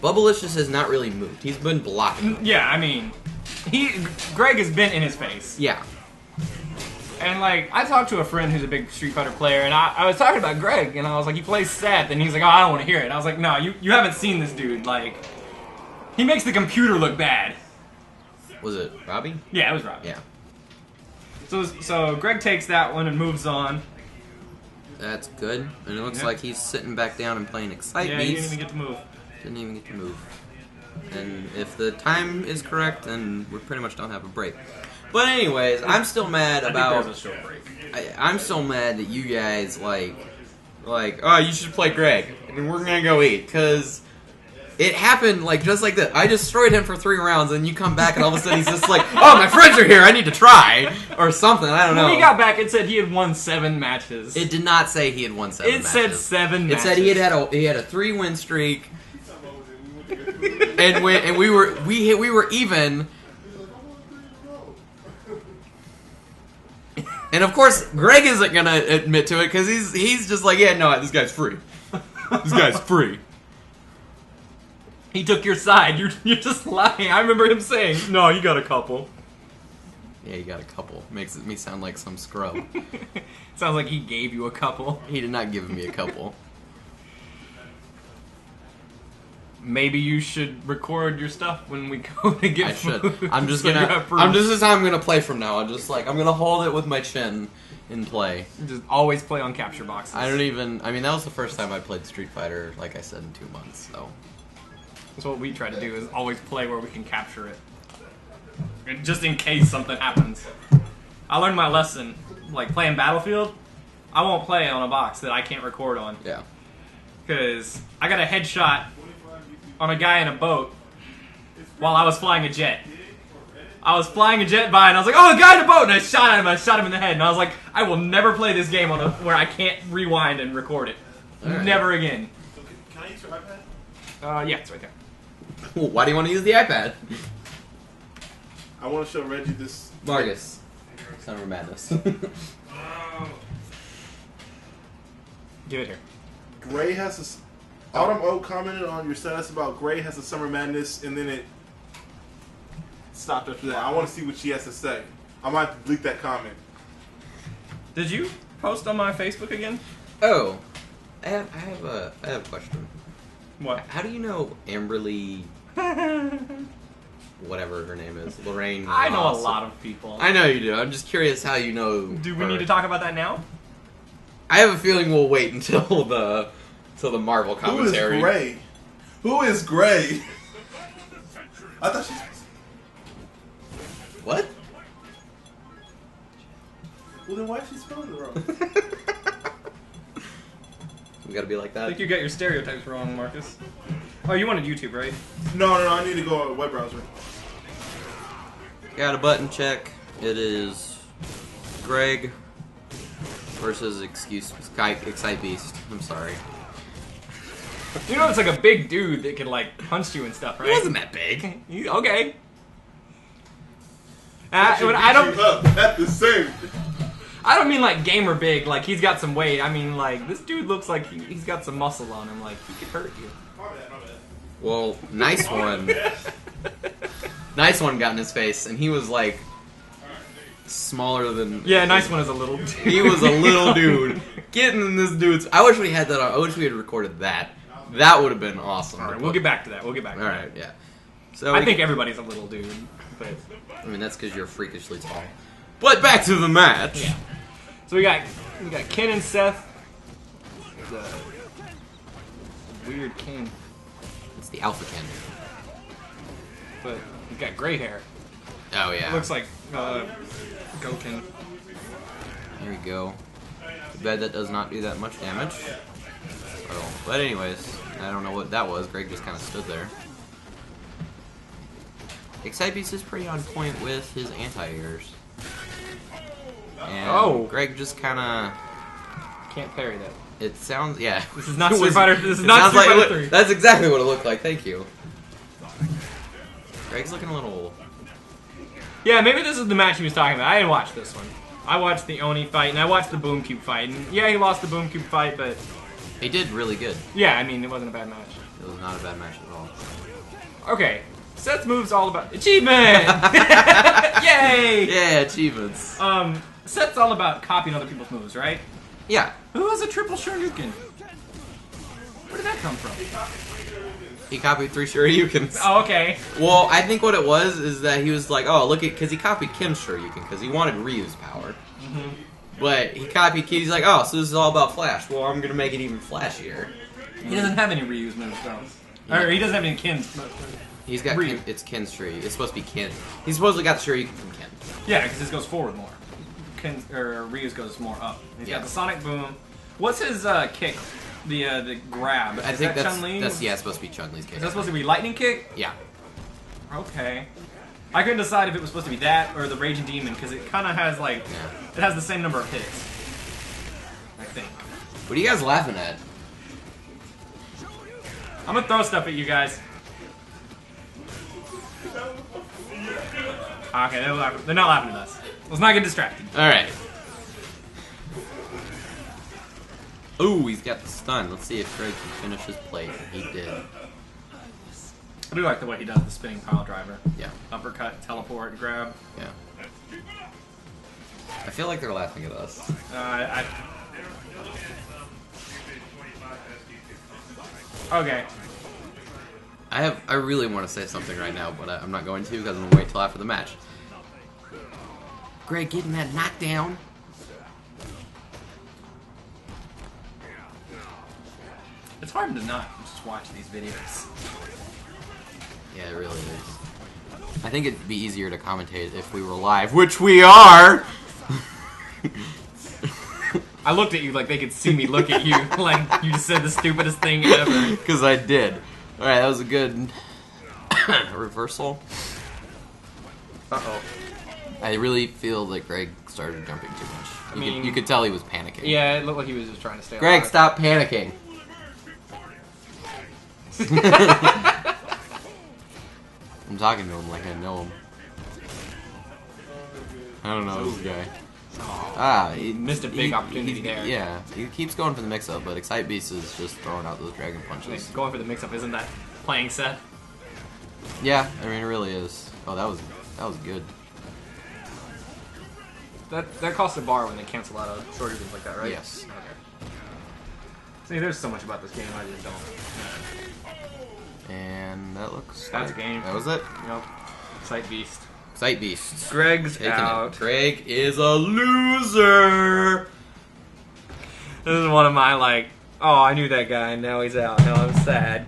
Bubblelicious has not really moved. He's been blocking. yeah, I mean, Greg has been in his face. Yeah. And like, I talked to a friend who's a big Street Fighter player, and I was talking about Greg, and I was like, he plays Seth, and he's like, oh, I don't want to hear it. And I was like, no, you haven't seen this dude. Like, he makes the computer look bad. Was it Robbie? Yeah, it was Robbie. Yeah. So Greg takes that one and moves on. That's good. And it looks Yeah. like he's sitting back down and playing Excitedbeast. Yeah, he didn't even get to move. Didn't even get to move. And if the time is correct, then we pretty much don't have a break. But anyways, I'm still mad about... I think there's a short break. I'm still mad that you guys, like, oh, you should play Greg, and we're gonna go eat, because it happened, like, just like this. I destroyed him for 3 rounds, and you come back, and all of a sudden he's just like, oh, my friends are here, I need to try, or something, I don't know. When he got back, it said he had won 7 matches. It did not say he had won 7 matches. It said 7 matches. It said he had a 3-win streak, and we were even. And of course, Greg isn't gonna admit to it because he's just like, yeah, no, this guy's free. This guy's free. He took your side. You're just lying. I remember him saying, "No, you got a couple." Yeah, you got a couple. Makes me sound like some scrub. Sounds like he gave you a couple. He did not give me a couple. Maybe you should record your stuff when we go to get I should. food. I'm just so you gonna. have proof. This is how I'm gonna play from now. I'm gonna hold it with my chin and play. Just always play on capture boxes. I mean, that was the first time I played Street Fighter, like I said, in 2 months. So That's what we try to do, is always play where we can capture it. And just in case something happens. I learned my lesson. Like, playing Battlefield, I won't play on a box that I can't record on. yeah. Because I got a headshot on a guy in a boat while I was flying a jet. I was flying a jet by, and I was like, oh, a guy in a boat! And I shot at him, I shot him in the head. And I was like, I will never play this game where I can't rewind and record it. Right. Never again. Can I use your iPad? Yeah, it's right there. Why do you want to use the iPad? I want to show Reggie this. Marqus. Summer Madness. Give it here. Gray has this. Autumn O commented on your status about Gray has a Summer Madness, and then it stopped after that. I want to see what she has to say. I might have to delete that comment. Did you post on my Facebook again? Oh, I have a question. What? How do you know Amberly whatever her name is, Lorraine. I know a Ross. lot of people. I know you do. I'm just curious how you know. Do we her. need to talk about that now? I have a feeling we'll wait until the Marvel commentary. Who is Gray? Who is Gray? I thought she. What? Well, then why is she spelling it wrong? We gotta be like I that. think you got your stereotypes wrong, Marcus. Oh, you wanted YouTube, right? No, I need to go on a web browser. Got a button check. It is Greg versus Excitedbeast. I'm sorry. You know, it's like a big dude that can like punch you and stuff, right? It wasn't that big. Okay. I don't up at the same. I don't mean like gamer big, like he's got some weight. I mean like this dude looks like he's got some muscle on him, like he could hurt you. My bad. Well, nice one. Nice one got in his face, and he was like smaller than. Yeah, nice one is a little dude. He was a little dude getting in this dude's. I wish we had that. I wish we had recorded that. That would have been awesome. All right, we'll get back to that. We'll get back to All that. right, yeah. So I think everybody's a little dude, but I mean that's because you're freakishly tall. But back to the match. yeah. So we got Ken and Seth. The weird Ken, It's the Alpha Ken. but he's got gray hair. Oh yeah. Looks like Goken. There we go. Too bad that does not do that much damage. Oh, but anyways, I don't know what that was. Greg just kind of stood there. Excitedbeast is pretty on point with his anti-airs. And Oh. Greg just kind of... Can't parry that. It sounds... Yeah. This is not It Street was- Fighter. This is it not sounds Street like Fighter 3. That's exactly what it looked like. Thank you. Greg's looking a little... Yeah, maybe this is the match he was talking about. I didn't watch this one. I watched the Oni fight, and I watched the Boom Cube fight. And yeah, he lost the Boom Cube fight, but He did really good. yeah, I mean, it wasn't a bad match. It was not a bad match at all. Okay, Seth's moves all about achievement. Yay! Yeah, achievements. Seth's all about copying other people's moves, right? Yeah. Who has a triple Shoryuken? Where did that come from? He copied 3 Shoryukens. Oh, okay. Well, I think what it was is that he was like, oh, look at... Because he copied Kim's Shoryuken, because he wanted Ryu's power. Mm-hmm. But he copied He's like, oh, so this is all about Flash. Well, I'm going to make it even flashier. He doesn't have any Ryu's moves, though. Or he doesn't have any Kin's moves. He's got... Ryu. It's Ken's Shoryu. It's supposed to be Ken. He supposedly got the Shoryuken from Ken. Yeah, because his goes forward more. Ryu's goes more up. He's Yeah. got the Sonic Boom. What's his kick? The grab. I Is think that that's... Chun-Li? That's yeah, it's supposed to be Chun-Li's kick. Is that supposed to be lightning kick? Yeah. Okay. I couldn't decide if it was supposed to be that or the Raging Demon because it kind of has like it has the same number of hits. I think. What are you guys laughing at? I'm gonna throw stuff at you guys. Okay, they're not laughing at us. Let's not get distracted. Alright. Ooh, he's got the stun. Let's see if Greg can finish his plate. He did. I do like the way he does the spinning pile driver. Yeah. Uppercut, teleport, grab. Yeah. I feel like they're laughing at us. Okay. I really want to say something right now, but I'm not going to because I'm going to wait till after the match. Greg getting that knockdown. It's hard to not just watch these videos. Yeah, it really is. I think it'd be easier to commentate if we were live, which we are! I looked at you like they could see me look at you, like you just said the stupidest thing ever. Because I did. Alright, that was a good reversal. Uh-oh. I really feel that Greg started jumping too much. I mean- You could tell he was panicking. Yeah, it looked like he was just trying to stay Greg, alive. stop panicking. I'm talking to him like I know him. I don't know this guy. He Missed a big opportunity there. Yeah, he keeps going for the mix-up, but Excitedbeast is just throwing out those dragon punches. Going for the mix-up, isn't that playing Seth? Yeah, I mean it really is. Oh, that was good. That costs a bar when they cancel out of shorter games like that, right? Yes. Okay. See, there's so much about this game I just don't. And that looks. That's like, game. That was it. Yep. Excitedbeast. Excitedbeast. Greg's Taking out. it. Greg is a loser. This is one of my, like, oh, I knew that guy, and now he's out. Now I'm sad.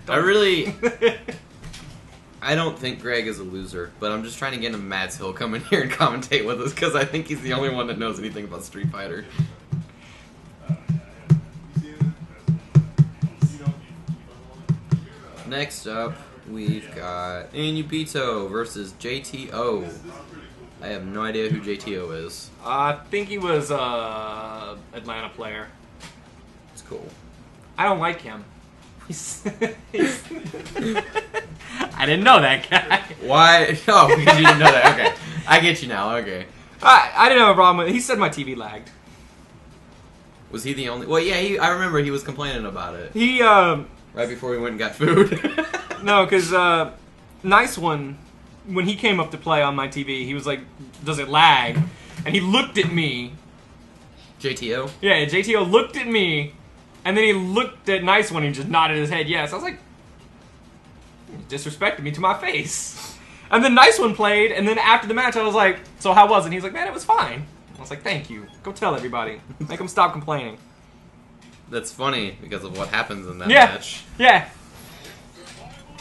I don't think Greg is a loser, but I'm just trying to get him Mads Hill come in here and commentate with us because I think he's the only one that knows anything about Street Fighter. Next up, we've got Inubito versus JTO. I have no idea who JTO is. I think he was a Atlanta player. It's cool. I don't like him. He's I didn't know that guy. Why? Oh, because you didn't know that. Okay. I get you now. Okay. I didn't have a problem with it. He said my TV lagged. Was he the only... Well, yeah, I remember he was complaining about it. He, Right before we went and got food. No, because, Nice One, when he came up to play on my TV, he was like, does it lag? And he looked at me. JTO? Yeah, JTO looked at me, and then he looked at Nice One and just nodded his head yes. I was like, you disrespected me to my face. And then Nice One played, and then after the match I was like, so how was it? And he's like, man, it was fine. I was like, thank you. Go tell everybody. Make them stop complaining. That's funny because of what happens in that Yeah. match. Yeah.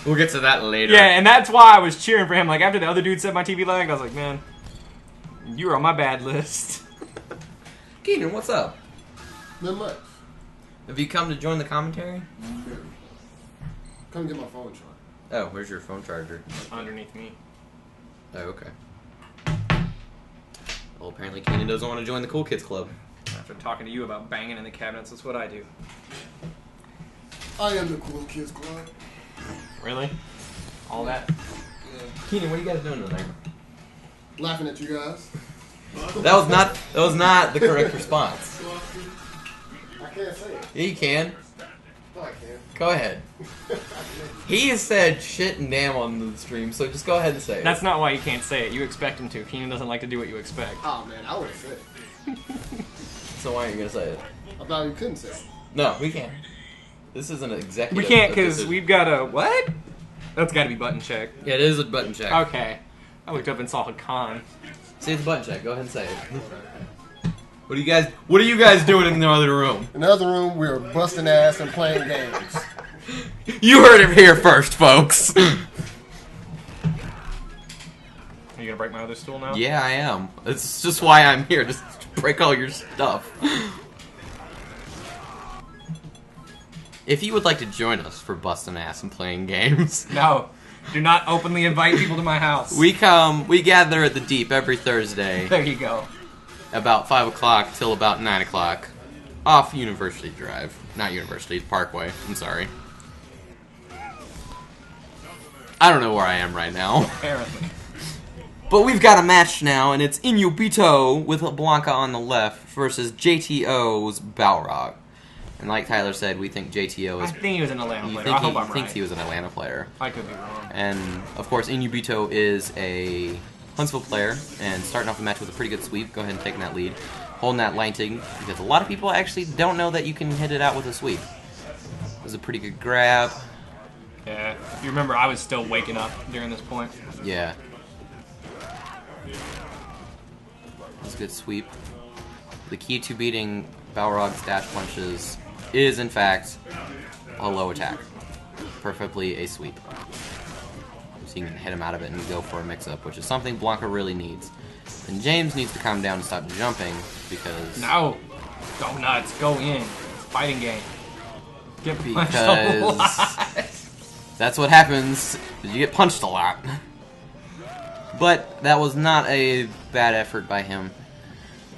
We'll get to that later. Yeah, and that's why I was cheering for him. Like, after the other dude said my TV lagged, I was like, man, you were on my bad list. Keenan, what's up? Not much. Have you come to join the commentary? Come get my phone charged. Oh, where's your phone charger? Underneath me. Oh, okay. Well, apparently Keenan doesn't want to join the Cool Kids Club. After talking to you about banging in the cabinets, that's what I do. I am the Cool Kids Club. Really? All that? Yeah. Keenan, what are you guys doing tonight? Laughing at you guys. That was not the correct response. I can't say it. Yeah, you can. No, I can't. Go ahead. He has said shit and damn on the stream, so just go ahead and say it. That's not why you can't say it. You expect him to. Keenan doesn't like to do what you expect. Oh man, I would have said it. So why are you gonna say it? I thought you couldn't say it. No, we can't. This is an executive. We can't because decision. we've got a... What? That's got to be button check. Yeah, it is a button check. Okay. I looked up and saw a con. See, it's a button check. Go ahead and say it. What are you guys doing in the other room? In the other room, we were busting ass and playing games. You heard it here first, folks. Are you gonna break my other stool now? Yeah, I am. It's just why I'm here, just to break all your stuff. If you would like to join us for busting ass and playing games, No. Do not openly invite people to my house. we gather at the Deep every Thursday, There you go. about 5 o'clock till about 9 o'clock, off University Drive. Not University, Parkway. I'm sorry. I don't know where I am right now. Apparently. But we've got a match now, and it's Inubito with Blanca on the left versus JTO's Balrog. And like Tyler said, we think JTO I is... think he was an Atlanta You player. think I hope he I'm thinks right. he was an Atlanta player. I could be wrong. And, of course, Inubito is a Huntsville player, and starting off the match with a pretty good sweep. Go ahead and taking that lead. Holding that lighting, because a lot of people actually don't know that you can hit it out with a sweep. It was a pretty good grab. Yeah. If you remember, I was still waking up during this point. Yeah. That's a good sweep. The key to beating Balrog's dash punches is, in fact, a low attack. Preferably a sweep. So you can hit him out of it and go for a mix-up, which is something Blanca really needs. And James needs to calm down and stop jumping, because... No! Go nuts. Go in. It's a fighting game. Get punched a Because lot. that's what happens, is you get punched a lot. But that was not a bad effort by him.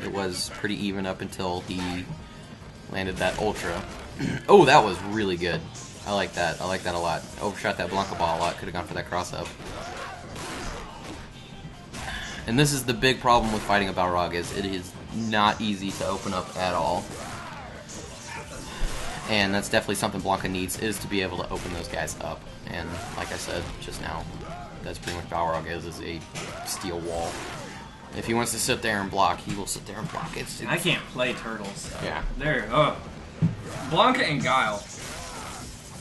It was pretty even up until he landed that Ultra. Oh, that was really good. I like that. I like that a lot. Overshot that Blanca ball a lot. Could have gone for that cross-up. And this is the big problem with fighting a Balrog, is it is not easy to open up at all. And that's definitely something Blanca needs, is to be able to open those guys up. And like I said just now, that's pretty much Balrog is a steel wall. If he wants to sit there and block, he will sit there and block. I can't play turtles. Yeah. There. Blanca and Guile.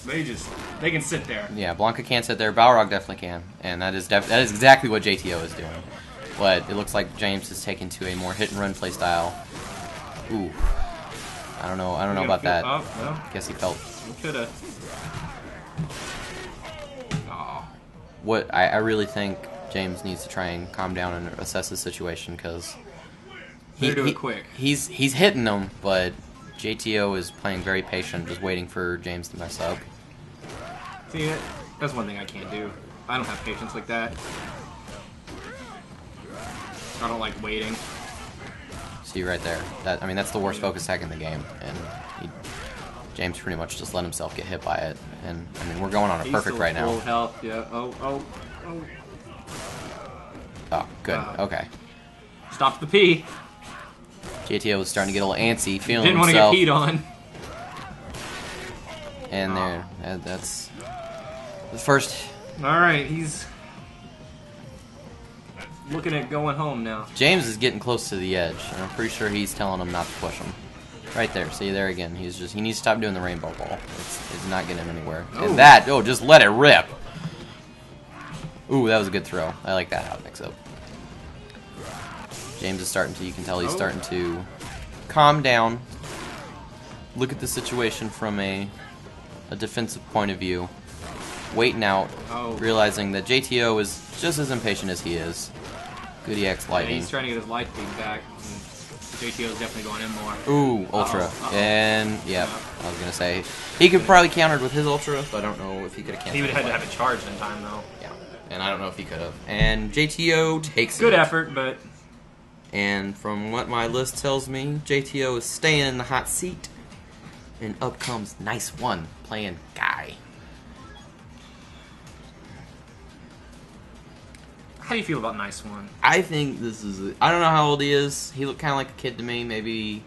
They can sit there. Yeah, Blanca can't sit there. Balrog definitely can, and that is exactly what JTO is doing. But it looks like James is taking to a more hit and run play style. Ooh, I don't know about that. Oh, well, Guess he felt. could have. What I really think James needs to try and calm down and assess the situation, because Better do it quick. He's hitting them, but JTO is playing very patient, just waiting for James to mess up. See, that's one thing I can't do. I don't have patience like that. I don't like waiting. See right there. That's the worst focus tag in the game, and James pretty much just let himself get hit by it. And we're going on a perfect right now. Full health, yeah. Oh. Oh, good. Okay. Stop the P. JTO was starting to get a little antsy, feeling Didn't want to himself. get peed on. And that's the first. All right, he's looking at going home now. James is getting close to the edge, and I'm pretty sure he's telling him not to push him. Right there, see there again. He needs to stop doing the rainbow ball. It's not getting him anywhere. Oh. And just let it rip. Ooh, that was a good throw. I like that how it mix up. James is you can tell he's starting to calm down. Look at the situation from a defensive point of view. Waiting out, realizing that JTO is just as impatient as he is. Good EX lightning. Yeah, he's trying to get his life feed back. JTO is definitely going in more. Ooh, Ultra. And, yeah, I was going to say, he could probably countered with his Ultra, but I don't know if he could have countered. He would have had to have it charged in time, though. Yeah, and I don't know if he could have. And JTO takes Good it. effort, but... And from what my list tells me, JTO is staying in the hot seat. And up comes Nice One, playing Guy. How do you feel about Nice One? I think this is... I don't know how old he is. He looked kind of like a kid to me, maybe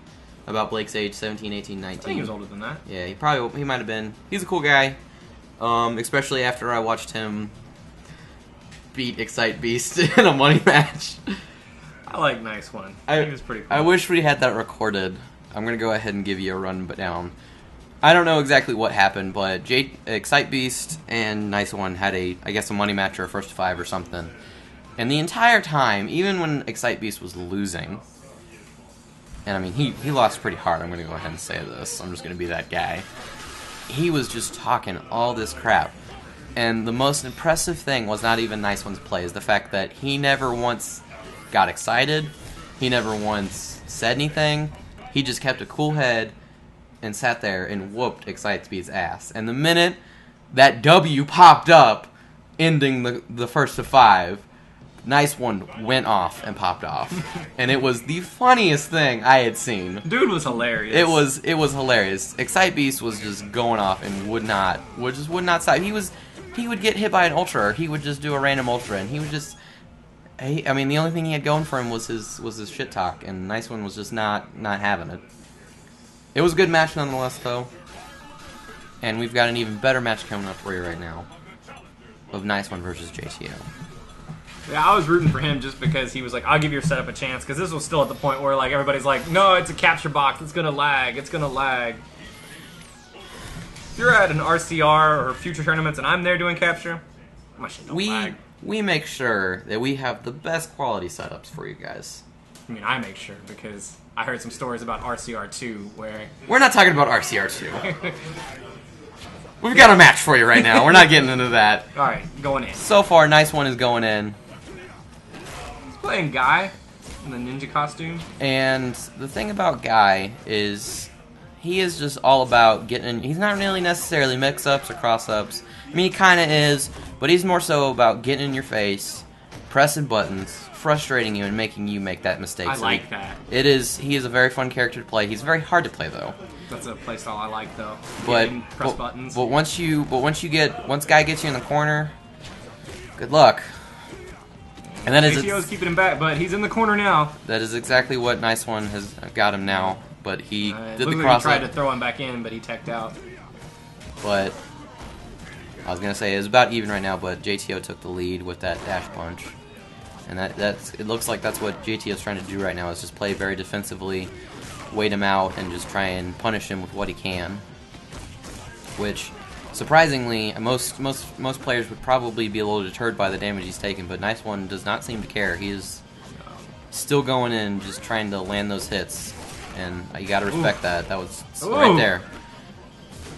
about Blake's age, 17, 18, 19. I think he was older than that. Yeah, he might have been. He's a cool guy, especially after I watched him beat Excitedbeast in a money match. I like Nice One. He was pretty cool. I wish we had that recorded. I'm going to go ahead and give you a run down. I don't know exactly what happened, but Excitedbeast and Nice One had a money match or a first to five or something. And the entire time, even when Excitedbeast was losing, and he lost pretty hard, I'm going to go ahead and say this. I'm just going to be that guy. He was just talking all this crap. And the most impressive thing was not even Nice One's play, is the fact that he never once got excited. He never once said anything. He just kept a cool head and sat there and whooped Excitedbeast's ass. And the minute that W popped up, ending the first to five, Nice One went off and popped off. And it was the funniest thing I had seen. Dude was hilarious. It was hilarious. Excitedbeast was just going off and would not stop. He would get hit by an ultra, or he would just do a random ultra, and he would just... the only thing he had going for him was his shit talk, and Nice One was just not having it. It was a good match nonetheless, though. And we've got an even better match coming up for you right now, of Nice One versus JTO. Yeah, I was rooting for him just because he was like, I'll give your setup a chance, because this was still at the point where like everybody's like, no, it's a capture box, it's gonna lag. If you're at an RCR or future tournaments and I'm there doing capture, my shit don't lag. We make sure that we have the best quality setups for you guys. I make sure, because I heard some stories about RCR2 where... We're not talking about RCR2. We've got a match for you right now. We're not getting into that. Alright, going in. So far, Nice One is going in. He's playing Guy in the ninja costume. And the thing about Guy is he is just all about getting... He's not really necessarily mix-ups or cross-ups. He kind of is, but he's more so about getting in your face, pressing buttons, frustrating you, and making you make that mistake. I like that. He is a very fun character to play. He's very hard to play, though. That's a playstyle I like, though. Press buttons. But once Guy gets you in the corner, good luck. And that is JTO's keeping him back, but he's in the corner now. That is exactly what Nice One has got him now. But he did the cross. cross. He tried to throw him back in, but he teched out. But I was gonna say it's about even right now. But JTO took the lead with that dash punch, and it looks like that's what JTO is trying to do right now. Is just play very defensively, wait him out, and just try and punish him with what he can. Which surprisingly, most players would probably be a little deterred by the damage he's taken, but Nice One does not seem to care. He is still going in, just trying to land those hits, and you got to respect that. That was right there.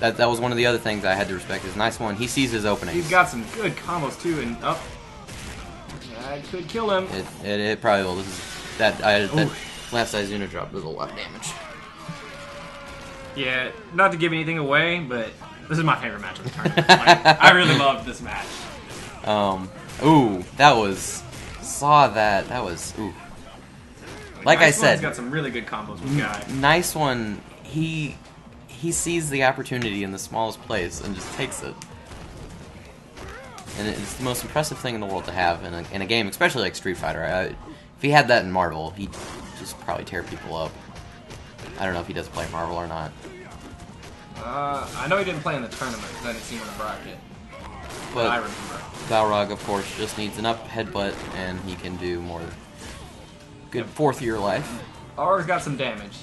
That was one of the other things I had to respect. Is Nice One. He sees his opening. He's got some good combos too, and that could kill him. It probably will. That last Izuna drop does a lot of damage. Yeah, not to give anything away, but this is my favorite match of the tournament. Like, I really loved this match. Ooh, that was that was ooh. Like Nice I said, One's got some really good combos with Guy. Nice One. He sees the opportunity in the smallest place and just takes it. And it's the most impressive thing in the world to have in a game, especially like Street Fighter. If he had that in Marvel, he'd just probably tear people up. I don't know if he does play Marvel or not. I know he didn't play in the tournament because I didn't see him in the bracket. But I remember. Balrog, of course, just needs an up headbutt, and he can do more good fourth-year life. Aura's got some damage.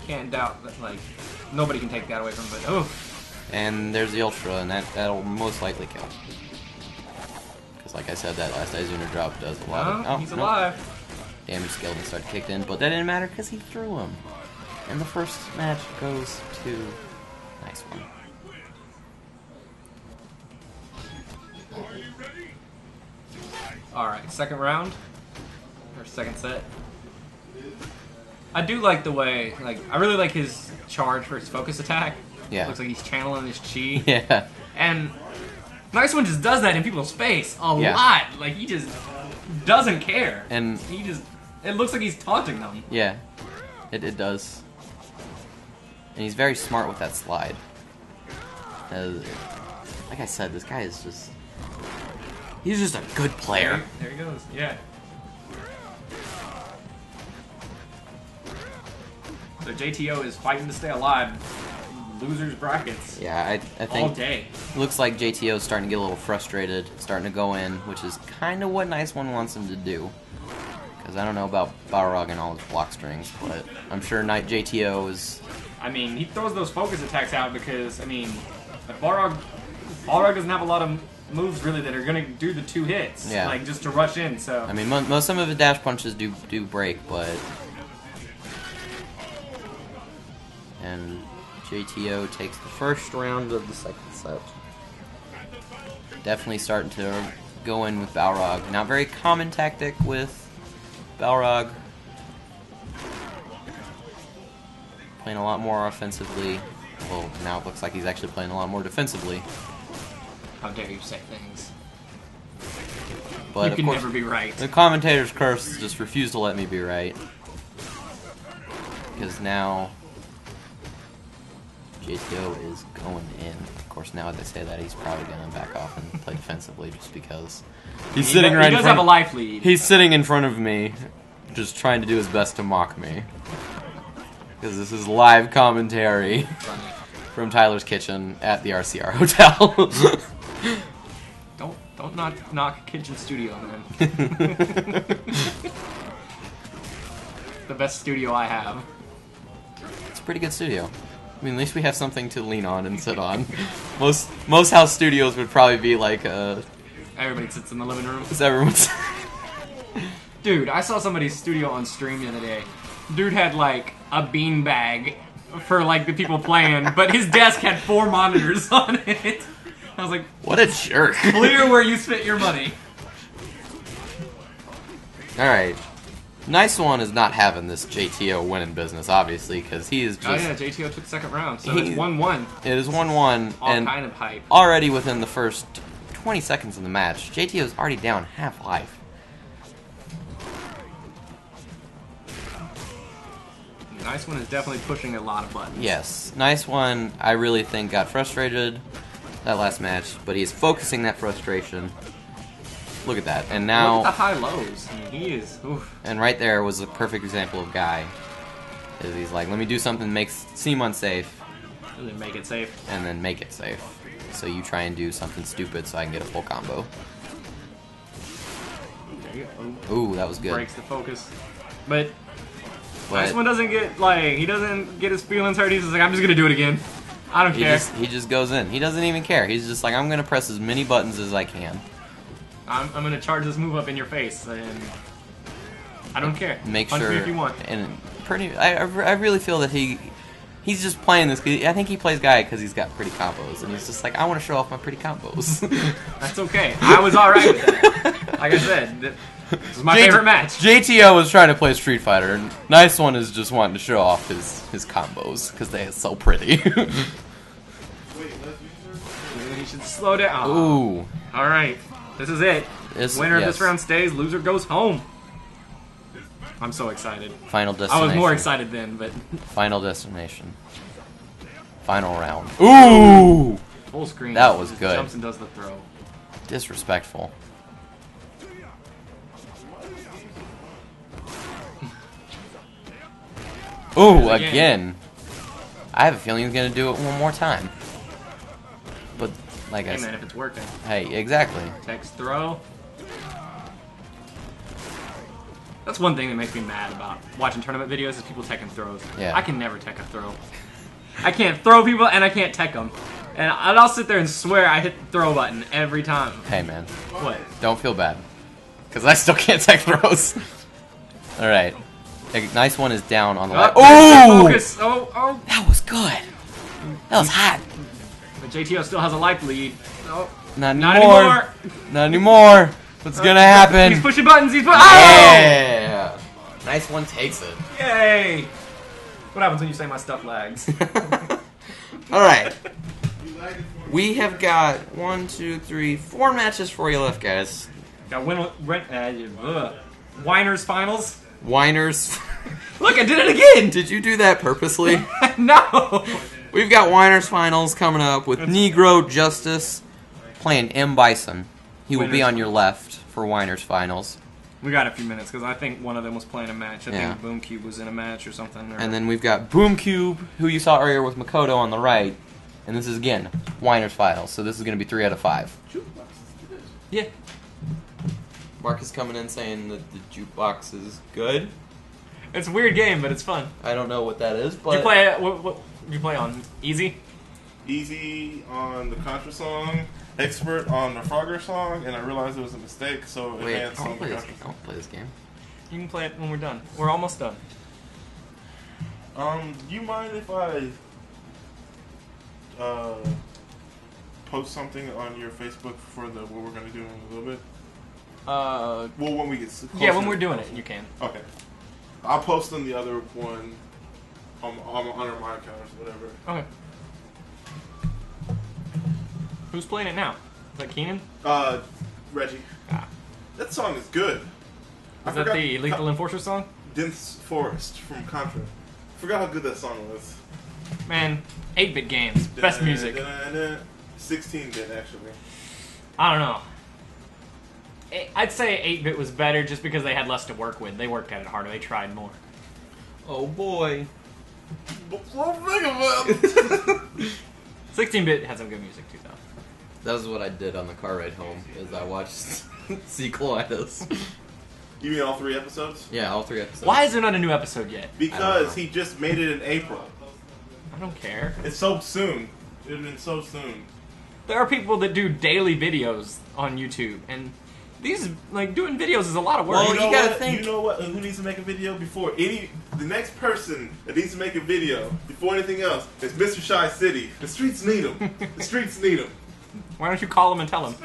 Can't doubt that, like, nobody can take that away from him, but oh. And there's the Ultra, and that'll most likely kill. Because, like I said, that last Izuna drop does a lot of... he's alive. Damage skill didn't start kicked in, but that didn't matter because he threw him. And the first match goes to Nice One. Alright, second round. Or second set. I do like the way, like, I really like his charge for his focus attack. Yeah. Looks like he's channeling his chi. Yeah. And Nice One just does that in people's face a lot. Like, he just doesn't care. And he just, it looks like he's taunting them. Yeah, it does. And he's very smart with that slide. Like I said, this guy is just... He's just a good player. There he goes, yeah. So JTO is fighting to stay alive. Losers brackets. Yeah, I think... all day. Looks like JTO is starting to get a little frustrated, starting to go in, which is kind of what Nice One wants him to do. Because I don't know about Balrog and all his block strings, but I'm sure JTO is... I mean, he throws those focus attacks out because, I mean, Balrog doesn't have a lot of moves really that are going to do the 2 hits. Yeah. Like, just to rush in, so... I mean, some of his dash punches do break, but... And JTO takes the first round of the second set. Definitely starting to go in with Balrog. Not very common tactic with Balrog. Playing a lot more offensively. Well, now it looks like he's actually playing a lot more defensively. How dare you say things. But you can never be right. The commentator's curse just refused to let me be right. Because now JTO is going in. Of course, now as I say that, he's probably going to back off and play defensively just because he's sitting right in front. He does have a life lead. He's sitting in front of me, just trying to do his best to mock me. Because this is live commentary from Tyler's kitchen at the RCR Hotel. Don't knock kitchen studio, man. The best studio I have. It's a pretty good studio. I mean, at least we have something to lean on and sit on. Most house studios would probably be like everybody sits in the living room. Everyone's. Dude, I saw somebody's studio on stream the other day. Dude had like a beanbag for like the people playing, but his desk had 4 monitors on it. I was like, what a jerk. Clear where you spent your money. Alright. Nice One is not having this JTO winning business, obviously, because he is just... Oh yeah, JTO took second round, so it's 1-1. It is 1-1, and kind of hype. Already within the first 20 seconds of the match, JTO is already down half life. Nice One is definitely pushing a lot of buttons. Yes. Nice One, I really think, got frustrated that last match, but he's focusing that frustration. Look at that. And now... Look at the high lows. I mean, he is... Oof. And right there was a perfect example of Guy. Is he's like, let me do something that seem unsafe. And then make it safe. And then make it safe. So you try and do something stupid so I can get a full combo. There you go. Ooh, that was good. Breaks the focus. But Nice One doesn't get, like, he doesn't get his feelings hurt. He's just like, I'm just going to do it again. I don't care. He just goes in. He doesn't even care. He's just like, I'm gonna press as many buttons as I can. I'm gonna charge this move up in your face, and I don't care. Make Punch sure. me if you want. And I really feel that he's just playing this. I think he plays Guy because he's got pretty combos, and he's just like, I want to show off my pretty combos. That's okay. I was alright with that. Like I said, this was my favorite match. JTO was trying to play Street Fighter, and Nice One is just wanting to show off his combos because they're so pretty. You should slow down. Ooh. Alright, this is it. Winner of this yes. round stays, loser goes home. I'm so excited. Final destination. I was more excited then, but Final destination. Final round. Ooh! full screen. That was Just good. Jumps and does the throw. Disrespectful. Ooh, again. I have a feeling he's gonna do it one more time. But like I Hey man, said, if it's working. hey, exactly. Text throw. That's one thing that makes me mad about watching tournament videos is people teching throws. Yeah. I can never tech a throw. I can't throw people and I can't tech them. And I'll sit there and swear I hit the throw button every time. Hey man, What? don't feel bad, because I still can't tech throws. All right, Nice One is down on the left. Oh! Ooh! Focus. Oh! That was good. That was hot. But JTO still has a life lead. Oh, Not not anymore. anymore. Not anymore. What's gonna happen? He's pushing buttons. He's pushing. Yeah. Nice One takes it. Oh! Yay! What happens when you say my stuff lags? All right. We have got 4 matches for you left, guys. Got Winer's finals. Whiners. Look, I did it again. Did you do that purposely? No. We've got Whiners finals coming up with Negro Justice playing M. Bison. He will be Winners on your left for Whiners finals. We got a few minutes because I think one of them was playing a match. I Yeah. think Boom Cube was in a match or something. Or... And then we've got Boom Cube, who you saw earlier with Makoto on the right. And this is, again, Whiners finals. So this is going to be 3 out of 5. yeah. Marcus coming in saying that the jukebox is good. It's a weird game, but it's fun. I don't know what that is, but... Did you play what did you play on? Easy? Easy on the Contra song, expert on the Frogger song, and I realized it was a mistake, so Wait, advanced I on want the to Contra play this game. You can play it when we're done. We're almost done. Do you mind if I post something on your Facebook for what we're gonna do in a little bit? Well, when we get closer Yeah, when we're doing it, you can. Okay. I'll post on the other one under my account or whatever. Okay. Who's playing it now? Is that Keenan? Reggie. Ah. That song is good. Is that the Lethal Enforcer song? Dense Forest from Contra. Forgot how good that song was. Man, 8-bit games. Best music. 16-bit, actually. I don't know. I'd say 8-bit was better just because they had less to work with. They worked at it harder. They tried more. Oh boy. 16-bit had some good music too, though. That was what I did on the car ride home, is I watched C. Colitis. You mean all 3 episodes? Yeah, all 3 episodes. Why is there not a new episode yet? Because he just made it in April. I don't care. It's so soon. It's been so soon. There are people that do daily videos on YouTube, and these, like, doing videos is a lot of work. Well, You know gotta what? think. You know what? Who needs to make a video before the next person that needs to make a video before anything else is Mr. Shy City. The streets need him. The streets need him. Why don't you call him and tell him?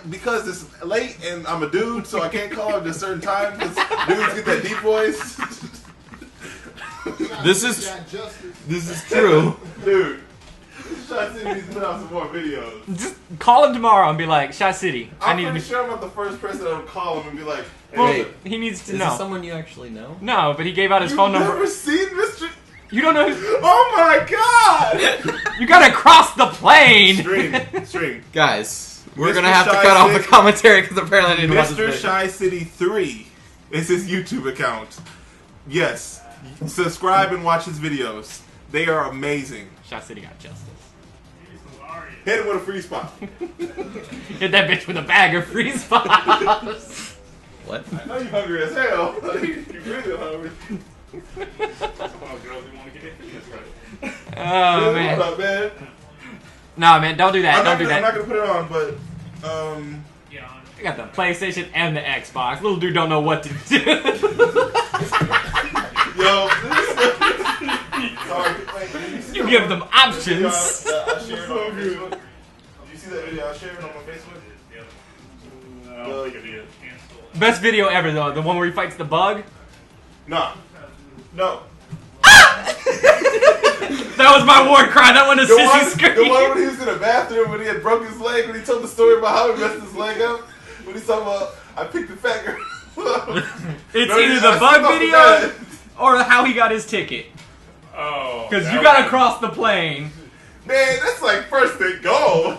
Because it's late and I'm a dude, so I can't call him at a certain time because dudes get that deep voice. This is Got justice. this is true. Dude, Shy City needs to put out some more videos. Just call him tomorrow and be like, Shy City, I I'm need pretty to... sure I'm not the first person that would call him and be like, hey, Well, Wait. he needs to Is know. this someone you actually know? No, but he gave out his you've phone number. never seen Mr. You don't know who... Oh my god! You gotta cross the plane! Stream. Guys, we're Mr. gonna have to Shy cut off the City- commentary because apparently I need to watch Mr. this video. Shy City 3 is his YouTube account. Yes. Subscribe and watch his videos. They are amazing. Shy City got justice. Hit him with a free spot. Hit that bitch with a bag of free spots. What? I know you're hungry as hell. You really hungry. Come on, girls, we want to get their fitness right. Oh man. Hold up, man. No man, don't do that. Don't do I'm not that. gonna put it on, but I got the PlayStation and the Xbox. Little dude don't know what to do. yo, sorry, wait, You give them options. I shared on my Facebook. Did you see that video I shared on my Facebook? I don't think it is. Best video ever though, the one where he fights the bug. No. That was my war cry. That one is sissy scream. The one when he was in the bathroom when he had broke his leg, when he told the story about how he messed his leg up. When he's talking about, I picked the fat girl. It's either the bug video or how he got his ticket. Oh. Because you gotta cross the plane. Man, that's like first and goal.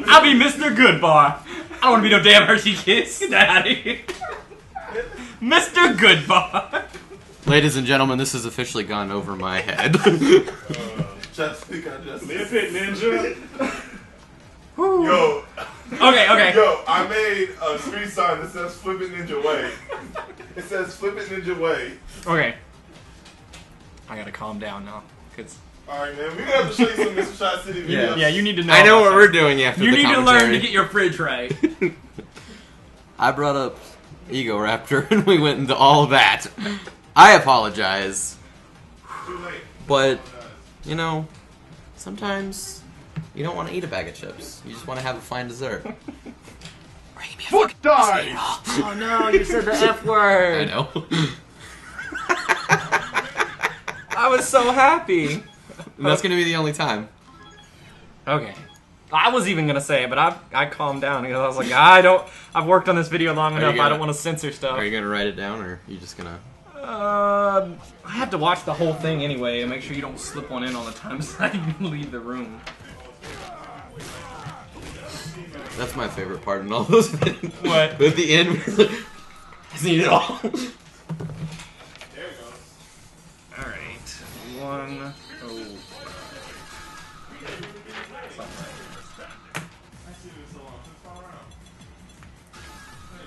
I'll be Mr. Goodbar. I don't want to be no damn Hershey Kiss. Get that out of here. Mr. Goodbar. Ladies and gentlemen, this has officially gone over my head. Just speak on justice. Lip it, ninja. Yo. Okay. Yo, I made a street sign that says Flip It Ninja Way. It says Flip It Ninja Way. Okay. I gotta calm down now. Cause Alright, man. We're gonna have to show you some Mr. Shot City videos. yeah, you need to know. I know about what that. we're doing after You the need to commentary. learn to get your fridge right. I brought up Ego Raptor and we went into all of that. I apologize. Too late. But, you know, sometimes you don't want to eat a bag of chips. You just want to have a fine dessert. Fuck die! Oh no, you said the F word. I know. I was so happy. And that's going to be the only time. Okay. I was even gonna say it, but I calmed down because I was like, I've worked on this video long you enough. I gonna- don't want to censor stuff. Are you going to write it down or are you just going to... I have to watch the whole thing anyway and make sure you don't slip one in all the time so I can leave the room. That's my favorite part in all those videos. What? But at the end, I need it all. There it goes. Alright. 1-0.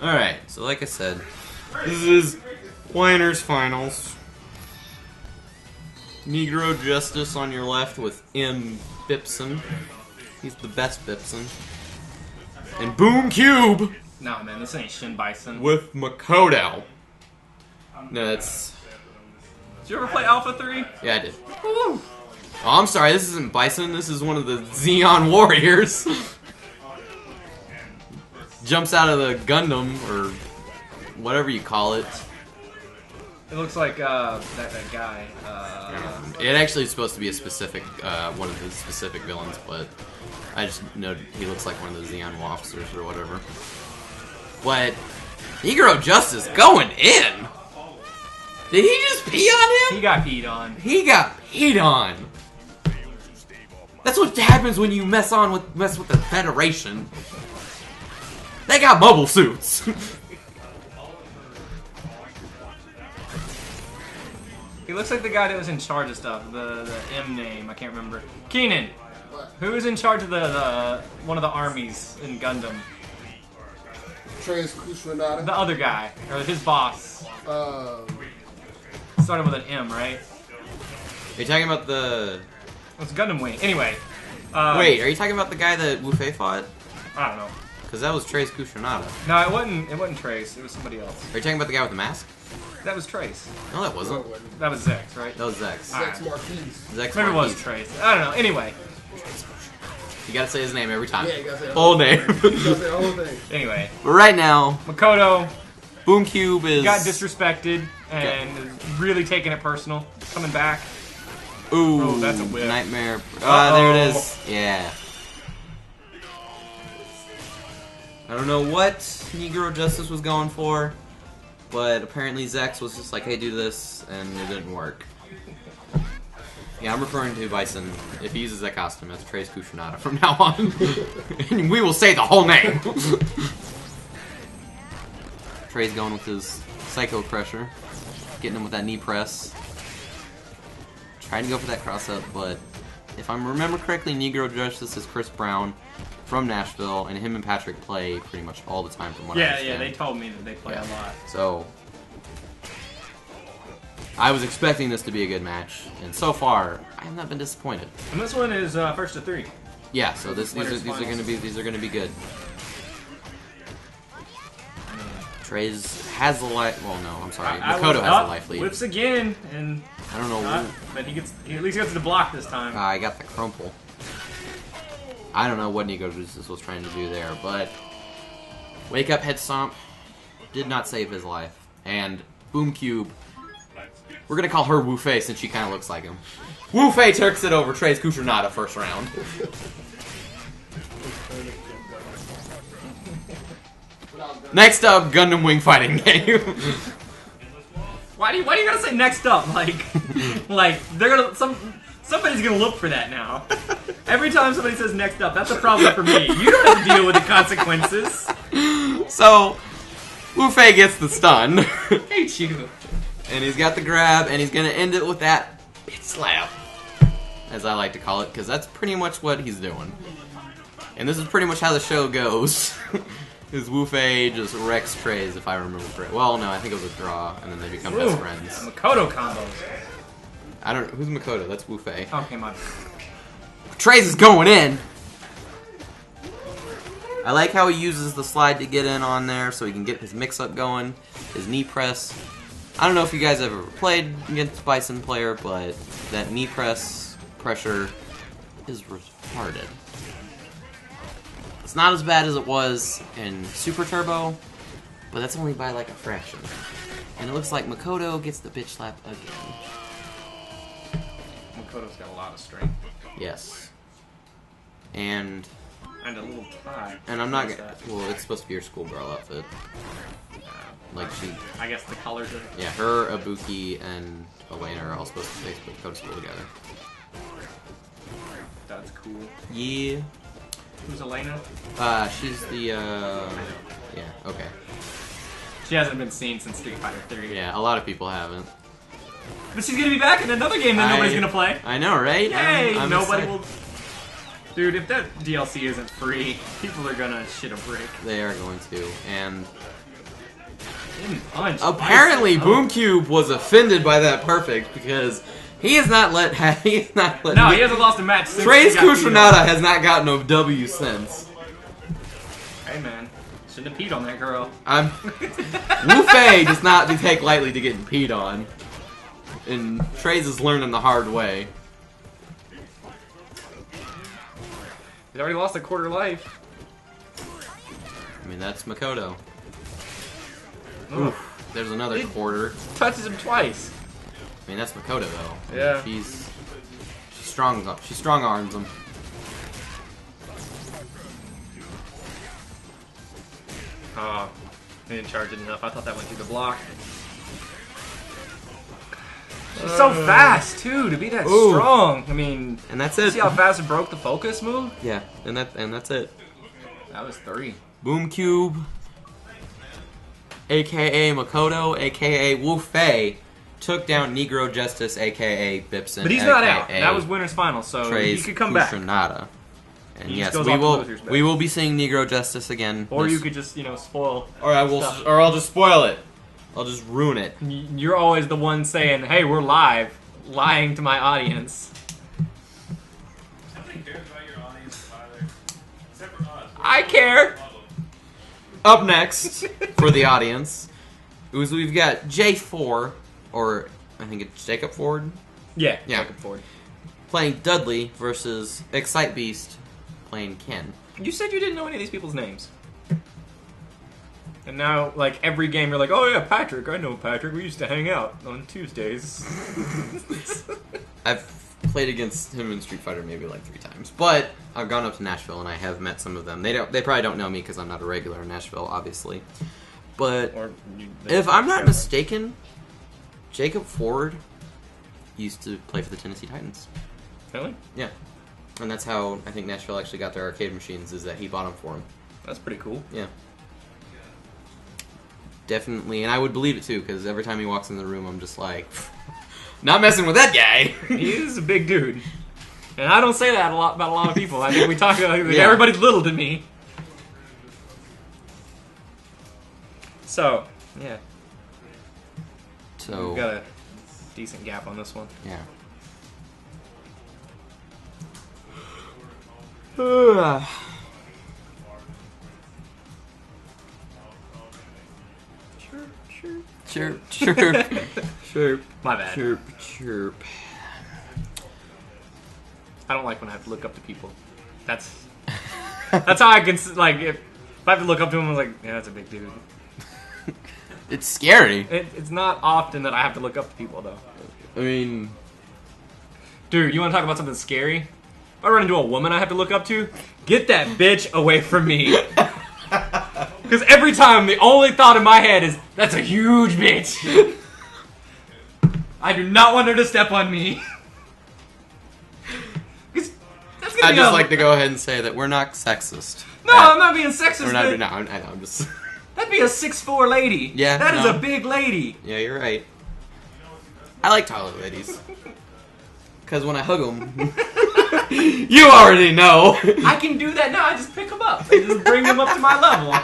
Alright, so like I said, this is Winer's Finals. Negro Justice on your left with M. Bipson. He's the best Bipson. And Boom Cube Nah, man, this ain't Shin Bison. with Makoto. No, that's... Did you ever play Alpha 3? Yeah, I did. Oh, I'm sorry, this isn't Bison, this is one of the Xeon Warriors. Jumps out of the Gundam, or whatever you call it. It looks like that guy. It actually is supposed to be a specific, one of the specific villains, but I just know he looks like one of the Xeon officers or whatever. But Negro Justice going in. Did he just pee on He him? got peed on. He got peed on. That's what happens when you mess with the Federation. They got mobile suits. He looks like the guy that was in charge of stuff. The M name, I can't remember. Keenan. Who was in charge of the one of the armies in Gundam? Trace Kushranada. The other guy, or his boss. Started with an M, right? Are you talking about the... It was Gundam Wing. Anyway. Wait, are you talking about the guy that Wu Fei fought? I don't know. Because that was Trace Kushranada. No, it wasn't Trace. It was somebody else. Are you talking about the guy with the mask? That was Trace. No, that wasn't. That was Zex, right? That was Zex. Sex Marquise. Zex Maybe it was Marquis. Trace. I don't know. Anyway. You gotta say his name every time. Yeah, you gotta say the Full name. You gotta say the whole thing. Anyway. But right now, Makoto Boom Cube is... got disrespected and is really taking it personal. Coming back. Ooh, Oh, that's a whip. Nightmare. Ah, there it Uh-oh. is. Yeah. I don't know what Negro Justice was going for, but apparently Zex was just like, hey, do this, and it didn't work. Yeah, I'm referring to Bison. If he uses that costume, that's Trace Kushranada from now on. And we will say the whole name. Trey's going with his Psycho Crusher, getting him with that knee press. Trying to go for that cross-up, but if I remember correctly, Negro Justice is Chris Brown from Nashville, and him and Patrick play pretty much all the time from what I Yeah, understand. they told me that they play a lot. So, I was expecting this to be a good match, and so far I have not been disappointed. And this one is first to 3. Yeah, so these are going to be good. Trey's has the life. Well, no, I'm sorry. Makoto has the life lead. Whips again, and I don't know. but he at least gets the block this time. I got the crumple. I don't know what Negro was trying to do there, but wake up head stomp did not save his life. And Boom Cube. We're gonna call her Wu Fei since she kind of looks like him. Wu Fei takes it over Trey's Kushernada first round. Next up, Gundam Wing fighting game. Why do you gotta say next up? Like they're gonna somebody's gonna look for that now. Every time somebody says next up, that's a problem for me. You don't have to deal with the consequences. So, Wu Fei gets the stun. Hey, Chico. And he's got the grab, and he's gonna end it with that bitch slap, as I like to call it, because that's pretty much what he's doing. And this is pretty much how the show goes. Is Wu Fei just wrecks Trey's, if I remember correctly. Well, no, I think it was a draw, and then they become best friends. Makoto combos. I don't. Who's Makoto? That's Wu Fei. Okay, my. Trey's is going in. I like how he uses the slide to get in on there, so he can get his mix-up going. His knee press. I don't know if you guys ever played against Bison player, but that knee press pressure is retarded. It's not as bad as it was in Super Turbo, but that's only by like a fraction. And it looks like Makoto gets the bitch slap again. Makoto's got a lot of strength. Yes. And a little tie. And I'm not gonna. Well, it's supposed to be your schoolgirl outfit. Like she. I guess the colors are. Yeah, her, Ibuki, and Elena are all supposed to go to school together. That's cool. Yeah. Who's Elena? She's the. Yeah. Okay. She hasn't been seen since Street Fighter 3. Yeah, a lot of people haven't. But she's gonna be back in another game that nobody's gonna play. I know, right? Yay! I'm Nobody excited. will. Dude, if that DLC isn't free, people are gonna shit a brick. They are going to, and punch. apparently Boom Cube was offended by that perfect because he has not let. He hasn't lost a match since. Trey's Kushernada has not gotten a W since. Hey man, shouldn't have peed on that girl. Wu Fei does not take lightly to getting peed on, and Trey's is learning the hard way. He's already lost a quarter life. I mean, that's Makoto. Oof, there's another quarter. Touches him twice. I mean, that's Makoto, though. Yeah. She's strong. She strong arms him. Oh, he didn't charge it enough. I thought that went through the block. She's so fast too to be that strong. I mean, and that's you it. See how fast it broke the focus move? Yeah, and that's it. That was 3. Boom Cube, aka Makoto, aka Wu Fei, took down Negro Justice, aka Bipson. But he's not out. That was winner's final, so Trey's he could come back. Kushernada. And He yes, just goes we off the will. loser's bet. We will be seeing Negro Justice again. Or you could just, spoil. Or I will. stuff. Or I'll just spoil it. I'll just ruin it. You're always the one saying, "Hey, we're live," lying to my audience. Somebody cares about your audience, Tyler. Except for us. I care. Up next for the audience, we've got J4, or I think it's Jacob Ford, Yeah. Jacob Ford, playing Dudley versus Excitedbeast playing Ken. You said you didn't know any of these people's names. And now, like, every game you're like, oh yeah, Patrick, I know Patrick, we used to hang out on Tuesdays. I've played against him in Street Fighter maybe like 3 times, but I've gone up to Nashville and I have met some of them. They probably don't know me because I'm not a regular in Nashville, obviously. But if I'm not mistaken, Jacob Ford used to play for the Tennessee Titans. Really? Yeah. And that's how I think Nashville actually got their arcade machines, is that he bought them for him. That's pretty cool. Yeah. Definitely, and I would believe it too, because every time he walks in the room, I'm just like, not messing with that guy. He is a big dude. And I don't say that about a lot of people. I think we talk about everybody's little to me. So, yeah. So, We've got decent gap on this one. Yeah. Chirp, chirp, chirp. My bad. Chirp, chirp. I don't like when I have to look up to people. That's how I can like if I have to look up to him. I was like, yeah, that's a big dude. It's scary. It's not often that I have to look up to people though. I mean, dude, you want to talk about something scary? If I run into a woman I have to look up to, get that bitch away from me. Because every time the only thought in my head is, that's a huge bitch. I do not want her to step on me. That's gonna I'd be just like to go ahead and say that we're not sexist. No, I'm not being sexist. We're not. No, I know. I'm just. That'd be a 6'4" lady. Yeah, that is no. a big lady. Yeah, you're right. I like taller ladies. Because when I hug them, you already know. I can do that now. I just pick them up. I just bring them up to my level.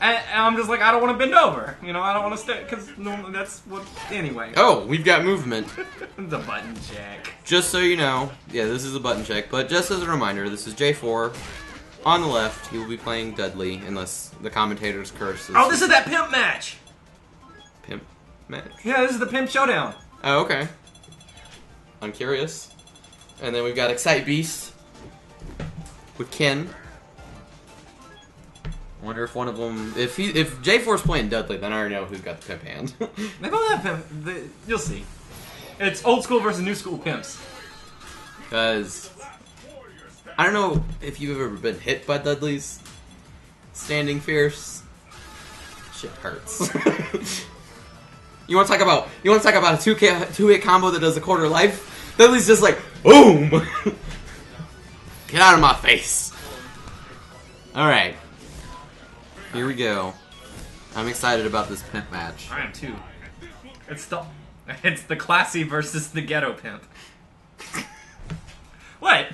And I'm just like, I don't want to bend over. You know, I don't want to stay. Because normally that's what. Anyway. Oh, we've got movement. It's a button check. Just so you know, yeah, this is a button check. But just as a reminder, this is J4. On the left, he will be playing Dudley, unless the commentator's curse is... Oh, this is that pimp match! Pimp match? Yeah, this is the pimp showdown. Oh, okay. I'm curious. And then we've got Excitedbeast with Ken. I wonder if one of them... If J4's playing Dudley, then I already know who's got the pimp hand. They both have pimp... You'll see. It's old school versus new school pimps. Because... I don't know if you've ever been hit by Dudley's standing fierce. Shit hurts. You want to talk about a two-hit combo that does a quarter life? Dudley's just like boom. Get out of my face. All right, here we go. I'm excited about this pimp match. I am too. It's the classy versus the ghetto pimp. What?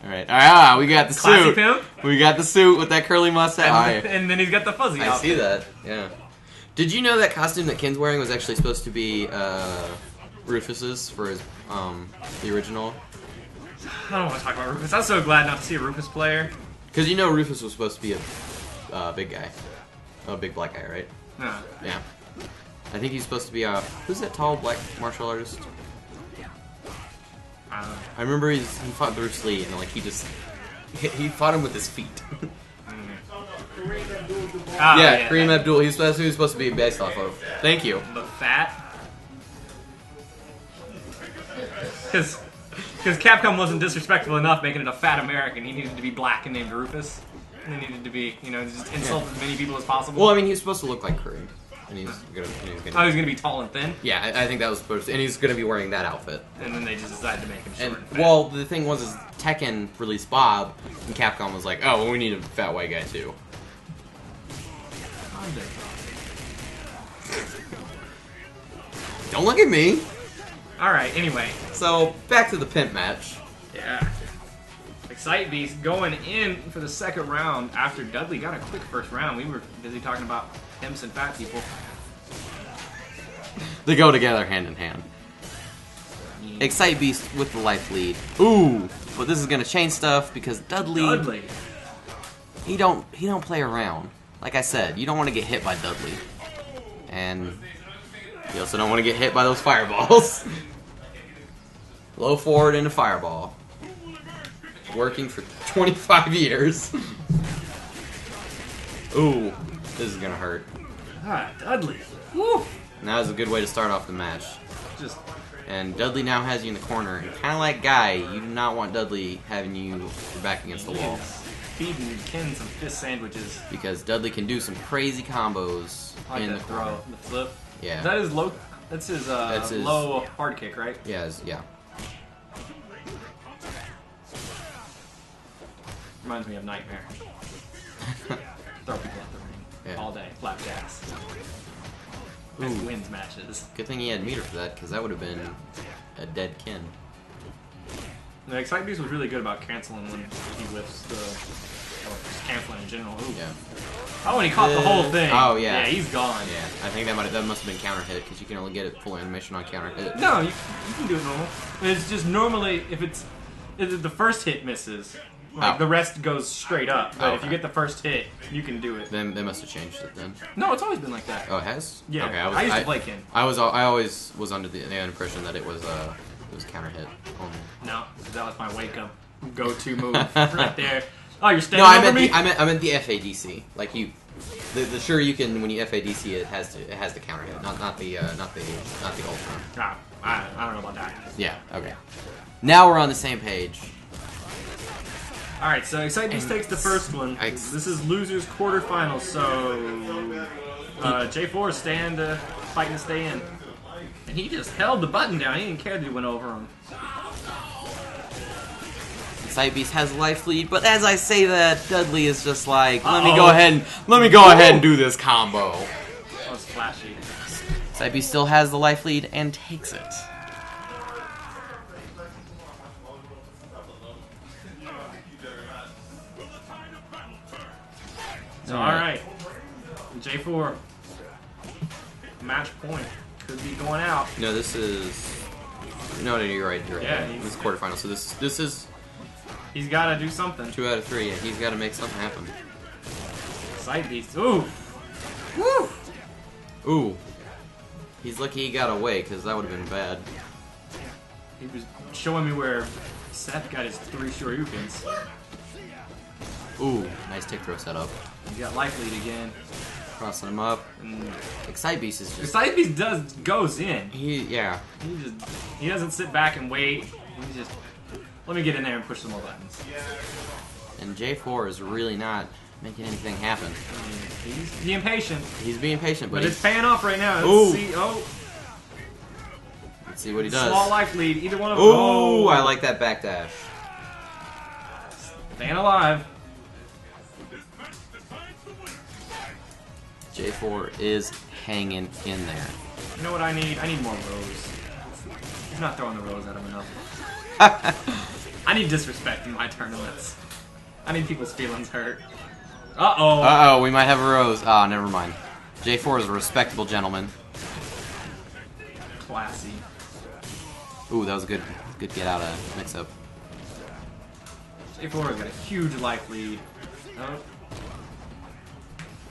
All right, we got the Classy suit. pimp? We got the suit with that curly mustache. And then he's got the fuzzy I outfit. see that, yeah. Did you know that costume that Ken's wearing was actually supposed to be Rufus's for his the original? I don't want to talk about Rufus. I'm so glad not to see a Rufus player. Because you know Rufus was supposed to be a big guy. A big black guy, right? No. Yeah. I think he's supposed to be who's that tall black martial artist? I remember he fought Bruce Lee and like he fought him with his feet. Yeah, Kareem Abdul. That's who he's supposed to be based off of. Thank you. The fat. Because Capcom wasn't disrespectful enough making it a fat American. He needed to be black and named Rufus. And he needed to be, just insult as many people as possible. Well, I mean, he was supposed to look like Kareem. And he's gonna Oh, he's going to be tall and thin? Yeah, I think that was supposed to. And he's going to be wearing that outfit. And then they just decided to make him short and fat. Well, the thing was, is Tekken released Bob, and Capcom was like, oh, well, we need a fat white guy, too. Don't look at me! Alright, anyway. So, back to the pimp match. Yeah. Excitedbeast going in for the second round after Dudley got a quick first round. We were busy talking about pimps and fat people. They go together hand in hand. Excitedbeast with the life lead. Ooh! But this is gonna change stuff because Dudley. He don't play around. Like I said, you don't want to get hit by Dudley. And you also don't want to get hit by those fireballs. Low forward into fireball. Working for 25 years. Ooh, this is gonna hurt. Ah, Dudley. Woo! Now is a good way to start off the match. Just And Dudley now has you in the corner. And kind of like Guy, you do not want Dudley having your back against the wall. feeding Ken some fist sandwiches. Because Dudley can do some crazy combos Like in that the throw, corner. the flip. Yeah. That is low. That's his, low hard kick, right? Yeah. Reminds me of Nightmare. Throw people at the ring all day, flapjacks. And wins matches. Good thing he had meter for that, because that would have been a dead Ken. The Excitedbeast was really good about canceling when he whiffs the... canceling in general. Ooh. Yeah. Oh, and he caught the whole thing. Oh, yeah. Yeah, he's gone. Yeah, I think that must have been counter hit because you can only get it full animation on counter hit. No, you can do it normal. It's just normally if the first hit misses, like the rest goes straight up. But if you get the first hit, you can do it. Then they must have changed it then. No, it's always been like that. Oh, it has? Yeah. Okay, I used to play Ken. I always was under the impression that it was counter hit only. No, that was my wake up go-to move right there. Oh, you're standing No, over me? I meant the FADC. Like you, the sure you can when you FADC it has the counter hit, not the ultra. Ah, I don't know about that. Yeah. Okay. Now we're on the same page. All right, so Excitedbeast takes the first one. This is losers quarterfinals, so J4 is fighting to stay in, and he just held the button down. He didn't care that he went over him. Excitedbeast has life lead, but as I say that, Dudley is just like, let me go ahead and do this combo. That was flashy. Excitedbeast still has the life lead and takes it. So, alright. J4. Match point. Could be going out. No, this is... No, you're right. Yeah, this is quarterfinal, so this is... He's got to do something. 2 out of 3, yeah. He's got to make something happen. Excitedbeast. Ooh! Woo! Ooh. He's lucky he got away, because that would have been bad. He was showing me where Seth got his 3 Shoryukens. Ooh, nice tick throw setup. He got life lead again. Crossing him up. Excitedbeast is just... Excitedbeast goes in. He doesn't sit back and wait. He just... Let me get in there and push some more buttons. And J4 is really not making anything happen. He's being patient. He's being patient, but it's paying off right now. Let's see what he does. Small life lead. Either one of them. Oh, I like that backdash. Staying alive. J4 is hanging in there. You know what I need? I need more Rose. He's not throwing the Rose at him enough. I need disrespect in my tournaments. I need people's feelings hurt. Uh-oh. Uh-oh, we might have a Rose. Ah, never mind. J4 is a respectable gentleman. Classy. Ooh, that was a good get out of mix-up. J4 has got a huge life lead. Oh.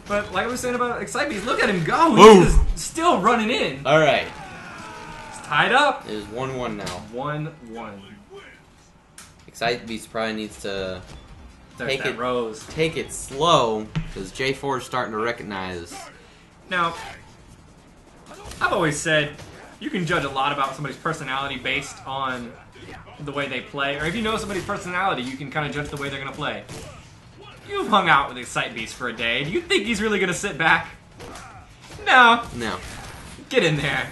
But like I was saying about Excitedbeast, look at him go! He's just still running in. Alright. It's tied up. It is 1-1 now. 1-1. Excitedbeast probably needs to take it slow, because J4 is starting to recognize. Now, I've always said you can judge a lot about somebody's personality based on the way they play, or if you know somebody's personality, you can kind of judge the way they're going to play. You've hung out with Excitedbeast for a day. Do you think he's really going to sit back? No. No. Get in there.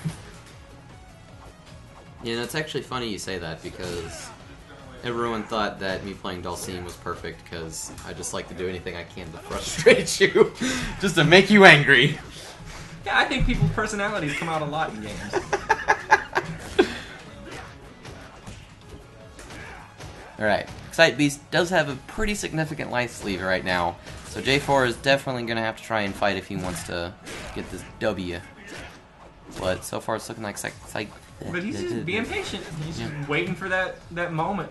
You know, it's actually funny you say that, because everyone thought that me playing Dulcine was perfect, because I just like to do anything I can to frustrate you, just to make you angry. Yeah, I think people's personalities come out a lot in games. Alright, Excitedbeast does have a pretty significant life sleeve right now, so J4 is definitely going to have to try and fight if he wants to get this W. But so far it's looking like But he's just being patient. He's just waiting for that moment.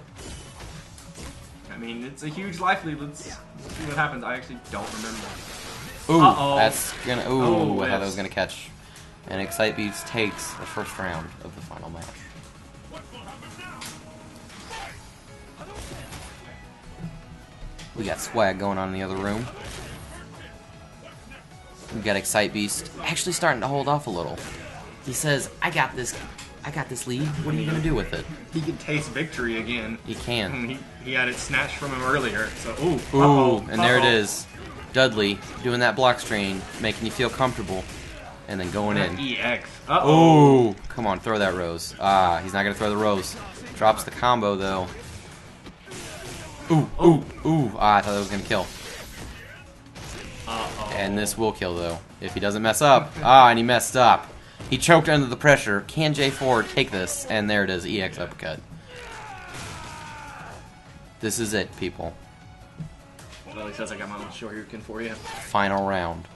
I mean, it's a huge life lead. Let's see what happens. I actually don't remember. Ooh, that's gonna... Ooh, I thought that was gonna catch. And Excitedbeast takes the first round of the final match. We got swag going on in the other room. We got Excitedbeast actually starting to hold off a little. He says, I got this lead. What are you going to do with it? He can taste victory again. He can. He had it snatched from him earlier. So, and there it is. Dudley doing that block strain, making you feel comfortable, and then going in. EX. Ooh, come on, throw that Rose. Ah, he's not going to throw the Rose. Drops the combo, though. Ooh. Ah, I thought that was going to kill. And this will kill, though, if he doesn't mess up. Ah, and he messed up. He choked under the pressure. Can J4 take this? And there it is, EX uppercut. This is it, people. Well, he says I got my own Shoryuken for you. Final round.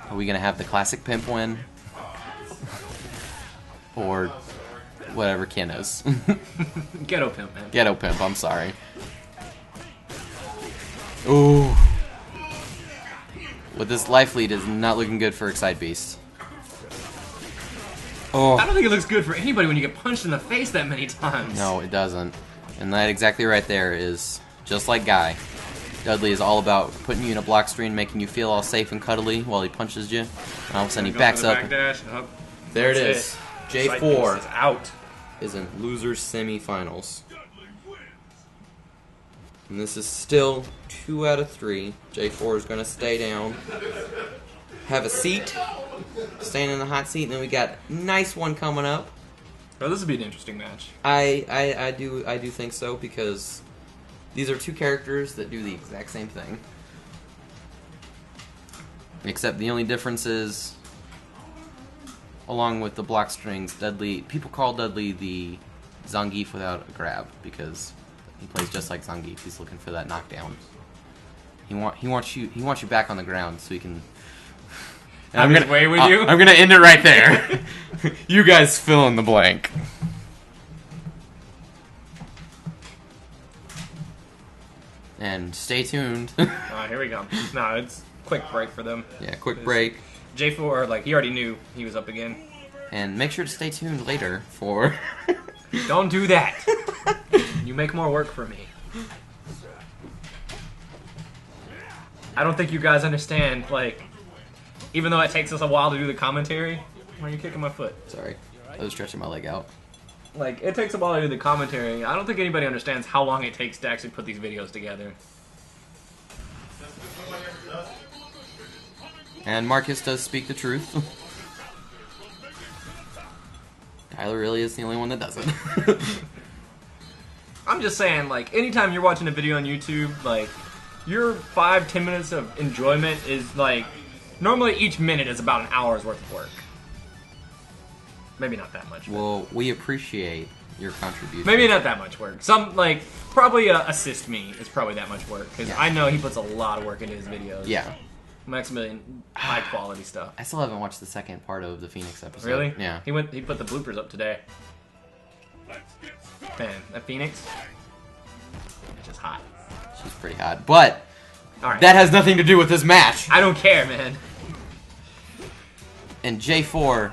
Are we gonna have the classic pimp win? Or whatever Ken is. Ghetto pimp, man. Ghetto pimp, I'm sorry. Ooh. With this life lead is not looking good for Excitedbeast. Oh. I don't think it looks good for anybody when you get punched in the face that many times. No, it doesn't. And that exactly right there is just like Guy. Dudley is all about putting you in a block screen, making you feel all safe and cuddly while he punches you. And all of a sudden he backs up. Backdash. There it is. J4 is out. is in losers semifinals. And this is still 2 out of 3. J4 is going to stay down. Have a seat. Staying in the hot seat. And then we got nice one coming up. Well, this would be an interesting match. I do think so, because these are two characters that do the exact same thing. Except the only difference is, along with the block strings, Dudley, people call Dudley the Zangief without a grab, because he plays just like Zangief. He's looking for that knockdown. He wants you back on the ground so he can. I'm gonna way with you. I'm gonna end it right there. You guys fill in the blank. And stay tuned. Here we go. No, it's quick break for them. Yeah, quick break. J4, like, he already knew he was up again. And make sure to stay tuned later for... Don't do that. You make more work for me. I don't think you guys understand, like, even though it takes us a while to do the commentary, why are you kicking my foot? Sorry, I was stretching my leg out. Like, it takes a while to do the commentary. I don't think anybody understands how long it takes to actually put these videos together. And Marqus does speak the truth. Tyler really is the only one that doesn't. I'm just saying, like, anytime you're watching a video on YouTube, like, your 5-10 minutes of enjoyment is, like, normally each minute is about an hour's worth of work. Maybe not that much. Well, we appreciate your contribution. Maybe not that much work. Some, like, probably assist me is probably that much work. Because Yeah. I know he puts a lot of work into his videos. Yeah. Maximilian, high quality stuff. I still haven't watched the second part of the Phoenix episode. Really? Yeah. He put the bloopers up today. Man, that Phoenix, it's just hot. She's pretty hot. But All right. that has nothing to do with this match. I don't care, man. And J4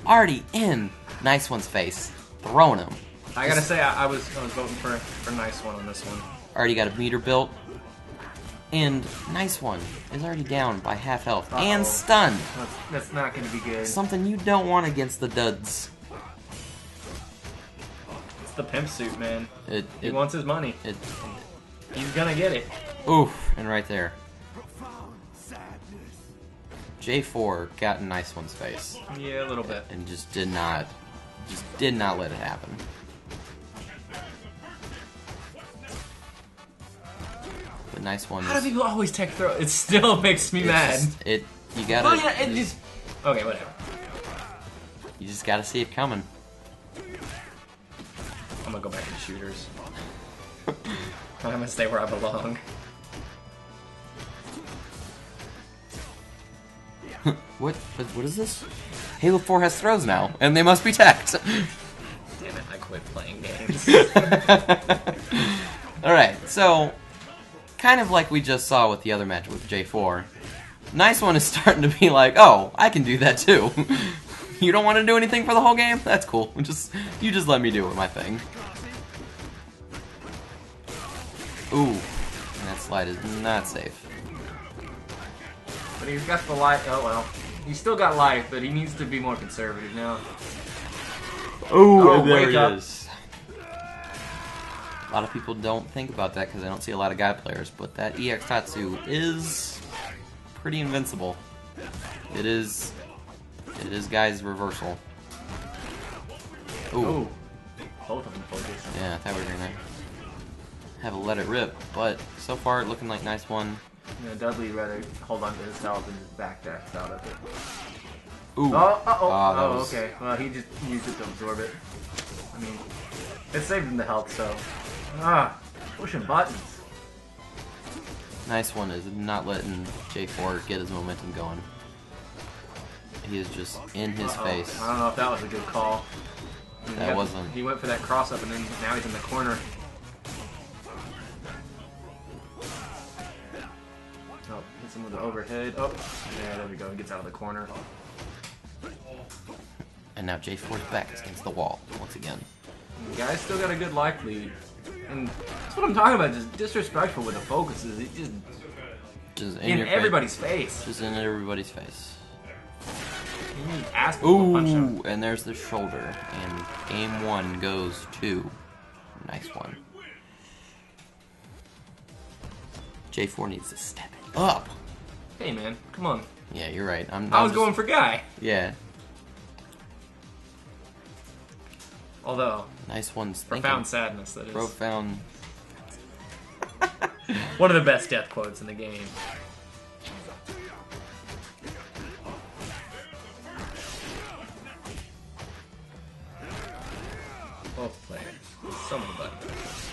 already in Nice One's face, throwing him. I gotta say, I was voting for Nice One on this one. Already got a meter built. And Nice One is already down by half health. And stunned. That's not gonna be good. Something you don't want against the duds. It's the pimp suit, man. He It wants his money. He's gonna get it. Oof, and right there. J4 got in Nice One's face. Yeah, a little bit. And just did not let it happen. The Nice One How do people always tech throw? It still makes me mad. You gotta. Oh yeah, it just. Okay, whatever. You just gotta see it coming. I'm gonna go back to the shooters. I'm gonna stay where I belong. What is this? Halo 4 has throws now, and they must be teched. Damn it, I quit playing games. Alright, so, kind of like we just saw with the other match with J4, Nice One is starting to be like, oh, I can do that too. You don't want to do anything for the whole game? That's cool. You just let me do it, my thing. Ooh, and that slide is not safe. But he's got the life. Oh well. He's still got life, but he needs to be more conservative now. Oh, there wake he up. is. A lot of people don't think about that because they don't see a lot of guy players, but that EX Tatsu is pretty invincible. It is Guy's reversal. Ooh. Ooh. Both of them focus. Yeah, I thought we were gonna have a let it rip, but so far looking like Nice One. You know, Dudley rather hold on to his health and just backdash out of it. Ooh. Oh, was- okay. Well, he just used it to absorb it. I mean, it saved him the health, so. Pushing buttons. Nice one is not letting J4 get his momentum going. He is just in his face. I don't know if that was a good call. I mean, That wasn't. He went for that cross up and then now he's in the corner. Oh, hits him with the overhead. Oh, yeah, there we go. He gets out of the corner. And now J4's back against the wall once again. The guy's still got a good life lead. And that's what I'm talking about, just disrespectful with the focuses. He just in your everybody's face. Just in everybody's face. He asked people to punch him. Ooh, and there's the shoulder. And game 1 goes to. Nice one. J4 needs to step it up. Hey man, come on. Yeah, you're right. I was going for Guy. Yeah. Although, Nice one's profound sadness, that is. Profound. One of the best death quotes in the game. Both players. So many buttons.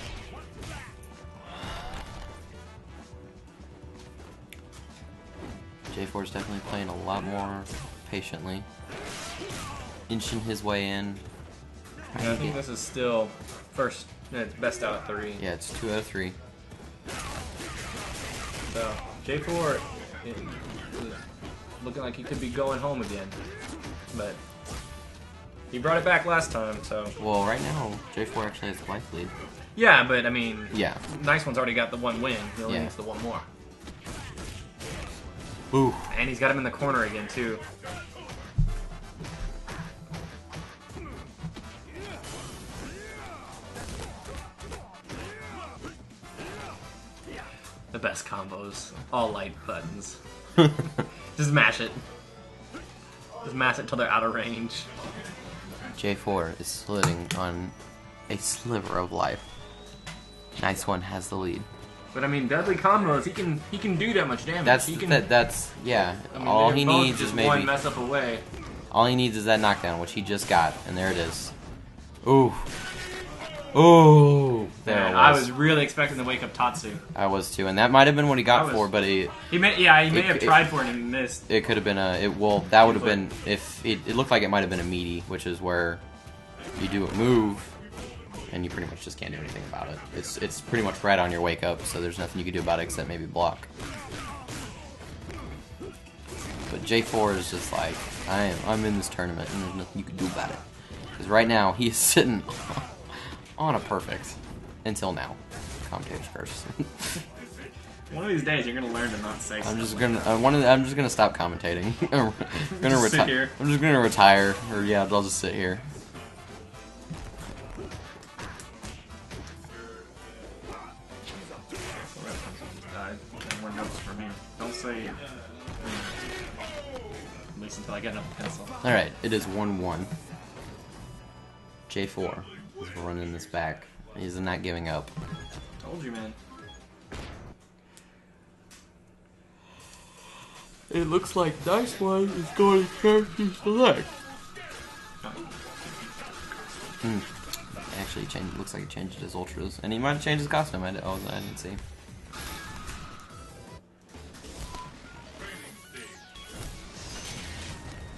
J4's definitely playing a lot more patiently. Inching his way in. Yeah, I think this is still first. It's best out of 3. Yeah, it's 2 out of 3. So J4 is looking like he could be going home again, but he brought it back last time. So Well, right now, J4 actually has the life lead. yeah, but I mean, Yeah. Nice One's already got the 1 win. He only Yeah. needs the 1 more, Ooh. and he's got him in the corner again too. The best combos. All light buttons. Just mash it. Just mash it till they're out of range. J4 is slitting on a sliver of life. Nice one has the lead. But I mean, deadly combos. He can do that much damage. He can, That's yeah. I mean, All they're he both needs just is maybe one mess up away. all he needs is that knockdown, which he just got, and there it is. Ooh. Ooh. There Man, it I was. was really expecting to wake up Tatsu. I was too, and that might have been what he got for, but He may have tried for it and he missed. it could have been that would have been if it looked like it might have been a meaty, which is where you do a move and you pretty much just can't do anything about it. It's pretty much right on your wake up, so there's nothing you can do about it except maybe block. But J4 is just like, I'm in this tournament and there's nothing you can do about it. Because right now he is sitting on a perfect until now. Commentator's curse. One of these days, you're gonna learn to not say. I'm just stuff. I'm just gonna stop commentating. I'm gonna Just sit here. I'm just gonna retire, or yeah, I'll just sit here. Died. More notes for me. Don't say. At least until I get another pencil. All right, it is 1-1. J4 is running this back. He's not giving up. Told you, man. It looks like Nice One is going to character select. Actually, looks like he changed his ultras, and he might have changed his costume. I didn't see.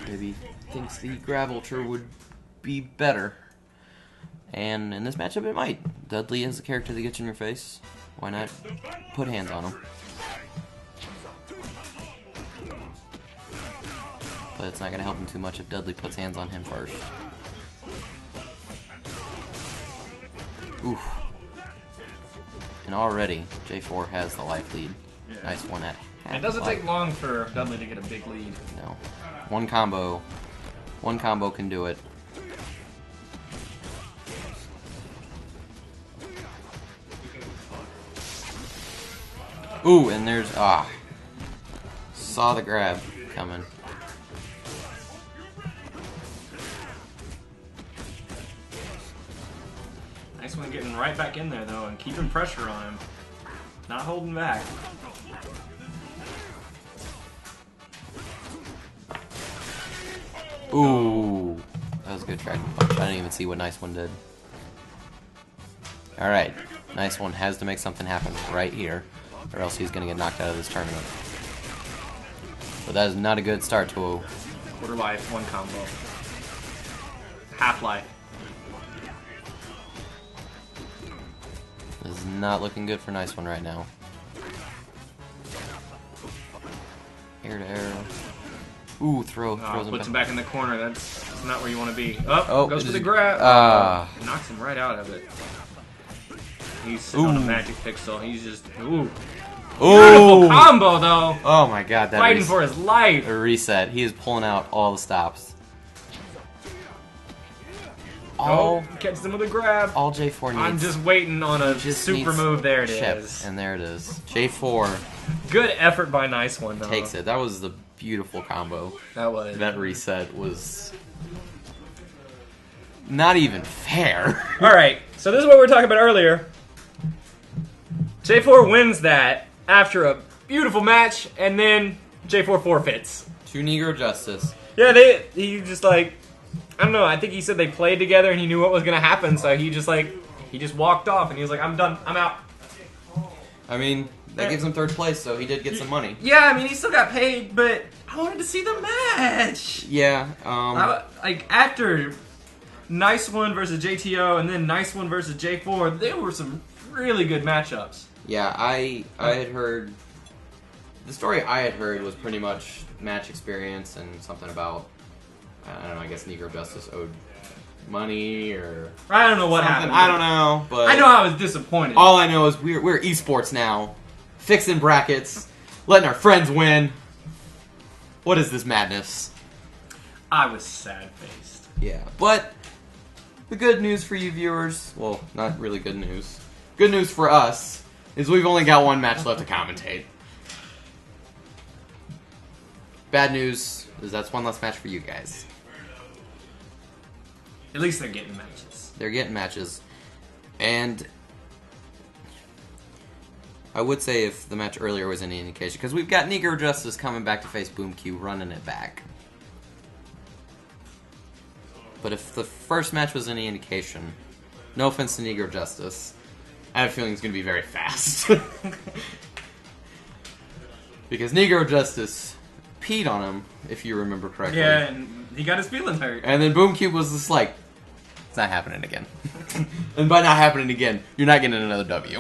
Maybe thinks the Grav Ultra would be better. And in this matchup, it might. Dudley is a character that gets in your face. Why not put hands on him? But it's not going to help him too much if Dudley puts hands on him first. Oof. And already, J4 has the life lead. Yeah. Nice one at half It doesn't life. take long for Dudley to get a big lead. No. One combo can do it. Ooh, and there's saw the grab coming. Nice One getting right back in there though and keeping pressure on him. Not holding back. Ooh, that was a good tracking punch. I didn't even see what Nice One did. Alright, Nice One has to make something happen right here, or else he's going to get knocked out of this tournament. But that is not a good start to a... Quarter life, 1 combo. Half-life. This is not looking good for Nice One right now. Air to air. Ooh, throws him Puts him back. back in the corner. That's not where you want to be. Oh, goes for the is- grab. Knocks him right out of it. He's sitting on a magic pixel. He's just Beautiful combo though. Oh my god, that Fighting for his life. a reset. He is pulling out all the stops. Oh, catches him with a grab. All J4 needs. I'm just waiting on a just super needs move. There it chip, is. and there it is. J4 Good effort by Nice One though. takes it. That was the beautiful combo. That was. That reset was not even fair. All right, so this is what we were talking about earlier. J4 wins that after a beautiful match, and then J4 forfeits. To Negro Justice. Yeah, he just like, I don't know, I think he said they played together and he knew what was going to happen, so he just walked off and he was like, I'm done, I'm out. I mean, that gives him 3rd place, so he did get some money. Yeah, I mean, he still got paid, but I wanted to see the match. Yeah, Like, after Nice One versus JTO and then Nice One versus J4, there were some really good matchups. yeah, I had heard... The story I had heard was pretty much match experience and something about, I don't know, I guess Negro Justice owed money or... I don't know what something. happened. I don't know, but... I know I was disappointed. All I know is we're esports now. Fixing brackets. Letting our friends win. What is this madness? I was sad-faced. Yeah, but the good news for you viewers, well, not really good news. Good news for us is we've only got 1 match left to commentate. Bad news is that's 1 less match for you guys. At least they're getting matches. They're getting matches. And I would say if the match earlier was any indication, because we've got Negro Justice coming back to face Boom Q, running it back. But if the first match was any indication, no offense to Negro Justice, I have a feeling it's going to be very fast. Because Negro Justice peed on him, if you remember correctly. Yeah, and he got his feelings hurt. And then Boom Cube was just like, it's not happening again. And by not happening again, you're not getting another W.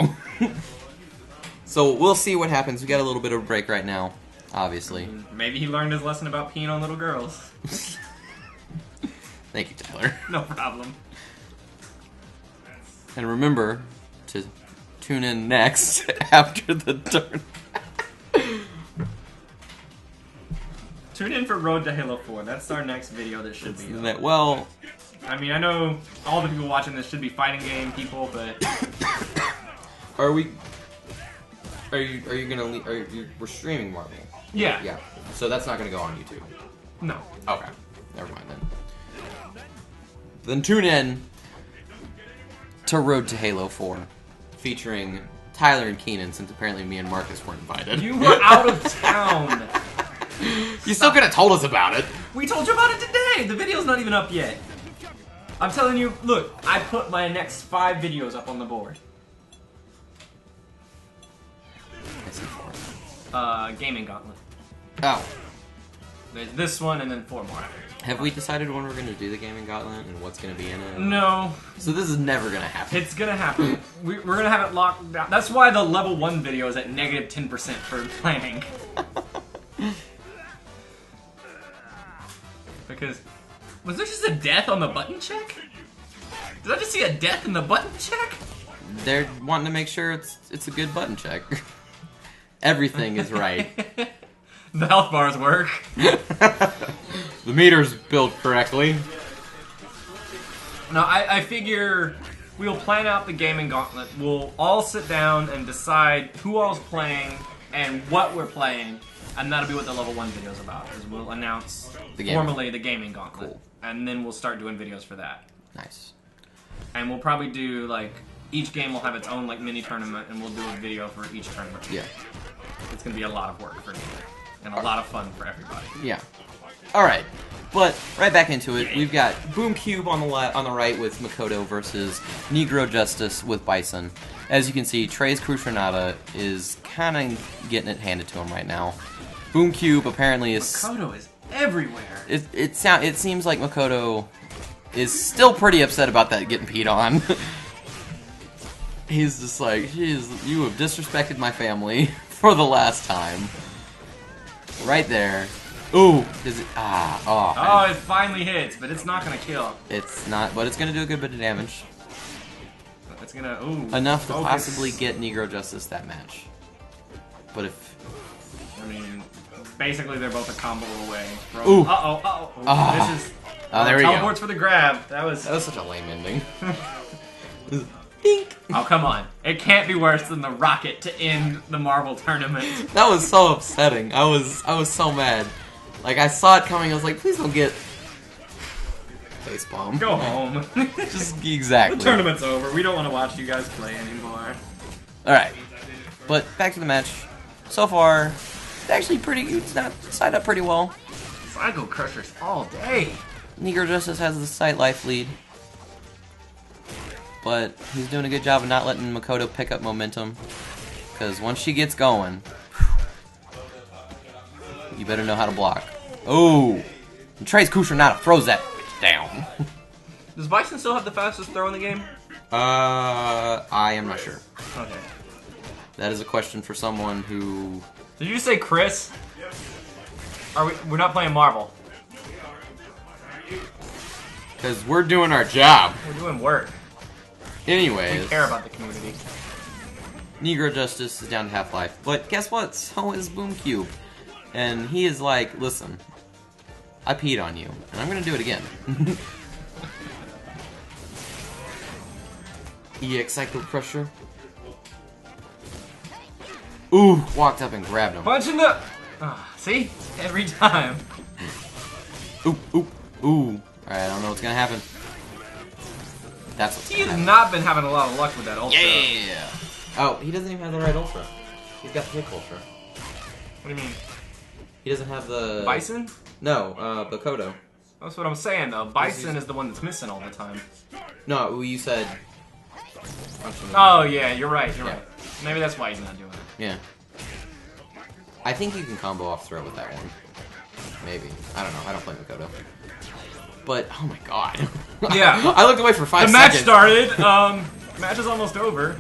So we'll see what happens. We got a little bit of a break right now, obviously. Maybe he learned his lesson about peeing on little girls. Thank you, Tyler. No problem. And remember to tune in next after the turn. Tune in for Road to Halo 4. That's our next video that should be up. Well, I mean, I know all the people watching this should be fighting game people, but are you gonna? We're streaming Marvel. yeah. Yeah. So that's not gonna go on YouTube. No. Okay. Never mind then. Then tune in to Road to Halo 4, featuring Tyler and Keenan, since apparently me and Marcus weren't invited. You were out of town. You still could have told us about it. We told you about it today. The video's not even up yet. I'm telling you, look, I put my next 5 videos up on the board. I see 4. Gaming Gauntlet. Oh. There's this one and then 4 more after. Have we decided when we're going to do the Gaming Gauntlet and what's going to be in it? No. So this is never going to happen. It's gonna happen. We're gonna have it locked down. That's why the level 1 video is at negative 10% for planning. Because, was there just a death on the button check? Did I just see a death in the button check? They're wanting to make sure it's a good button check. Everything is right. The health bars work. The meter's built correctly. No, I figure we'll plan out the Gaming Gauntlet. We'll all sit down and decide who all's playing and what we're playing. And that'll be what the level 1 video is about. Is we'll announce formally the Gaming Gauntlet. Cool. And then we'll start doing videos for that. Nice. And we'll probably do, like, each game will have its own, like, mini tournament, and we'll do a video for each tournament. Yeah. It's going to be a lot of work for me. And a lot of fun for everybody. Yeah. Alright. But right back into it, we've got Boom Cube on the right with Makoto versus Negro Justice with Bison. As you can see, Trey's Crucianata is kind of getting it handed to him right now. Boom Cube apparently is... Makoto is everywhere. It seems like Makoto is still pretty upset about that getting peed on. He's just like, you have disrespected my family for the last time. Right there. Ooh, does it? It finally hits, but it's not gonna kill. It's not, but it's gonna do a good bit of damage. It's gonna Enough to focus. possibly get Negro Justice that match. But if I mean, basically they're both a combo away. From, Ooh. This is there we go. teleports for the grab. That was such a lame ending. Dink. Oh, come on. It can't be worse than the rocket to end the Marvel tournament. That was so upsetting. I was so mad. Like, I saw it coming, I was like, please don't get facepalm. Go home. Just exactly. The tournament's over. We don't want to watch you guys play anymore. Alright. But back to the match. So far, it's actually it's not side up pretty well. Psycho Crushers all day. Negro Justice has the slight life lead. But he's doing a good job of not letting Makoto pick up momentum. Because once she gets going, you better know how to block. Oh! And Trey's Kushranada throws that bitch down. Does Bison still have the fastest throw in the game? I am not sure. Okay. That is a question for someone who... Did you say Chris? We're not playing Marvel. Because we're doing our job. We're doing work. Anyways. We care about the community. Negro Justice is down to half-life. But guess what? So is Boom Cube. And he is like, listen, I peed on you, and I'm gonna do it again. EX Cycle Crusher. Ooh, walked up and grabbed him. Punch in the... see? Every time. Ooh. Alright, I don't know what's gonna happen. That's what's He gonna has happen. not been having a lot of luck with that ultra. Yeah! Oh, he doesn't even have the right ultra. He's got the Hick ultra. What do you mean? He doesn't have the... Bison? No, Bakoto. That's what I'm saying, though. Bison is the one that's missing all the time. No, you said... Oh, yeah, you're right, you're right. Maybe that's why he's not doing it. Yeah. I think you can combo off throw with that one. Maybe. I don't know. I don't play Makoto. But, oh my god. Yeah. I looked away for 5 The seconds. match started. Match is almost over.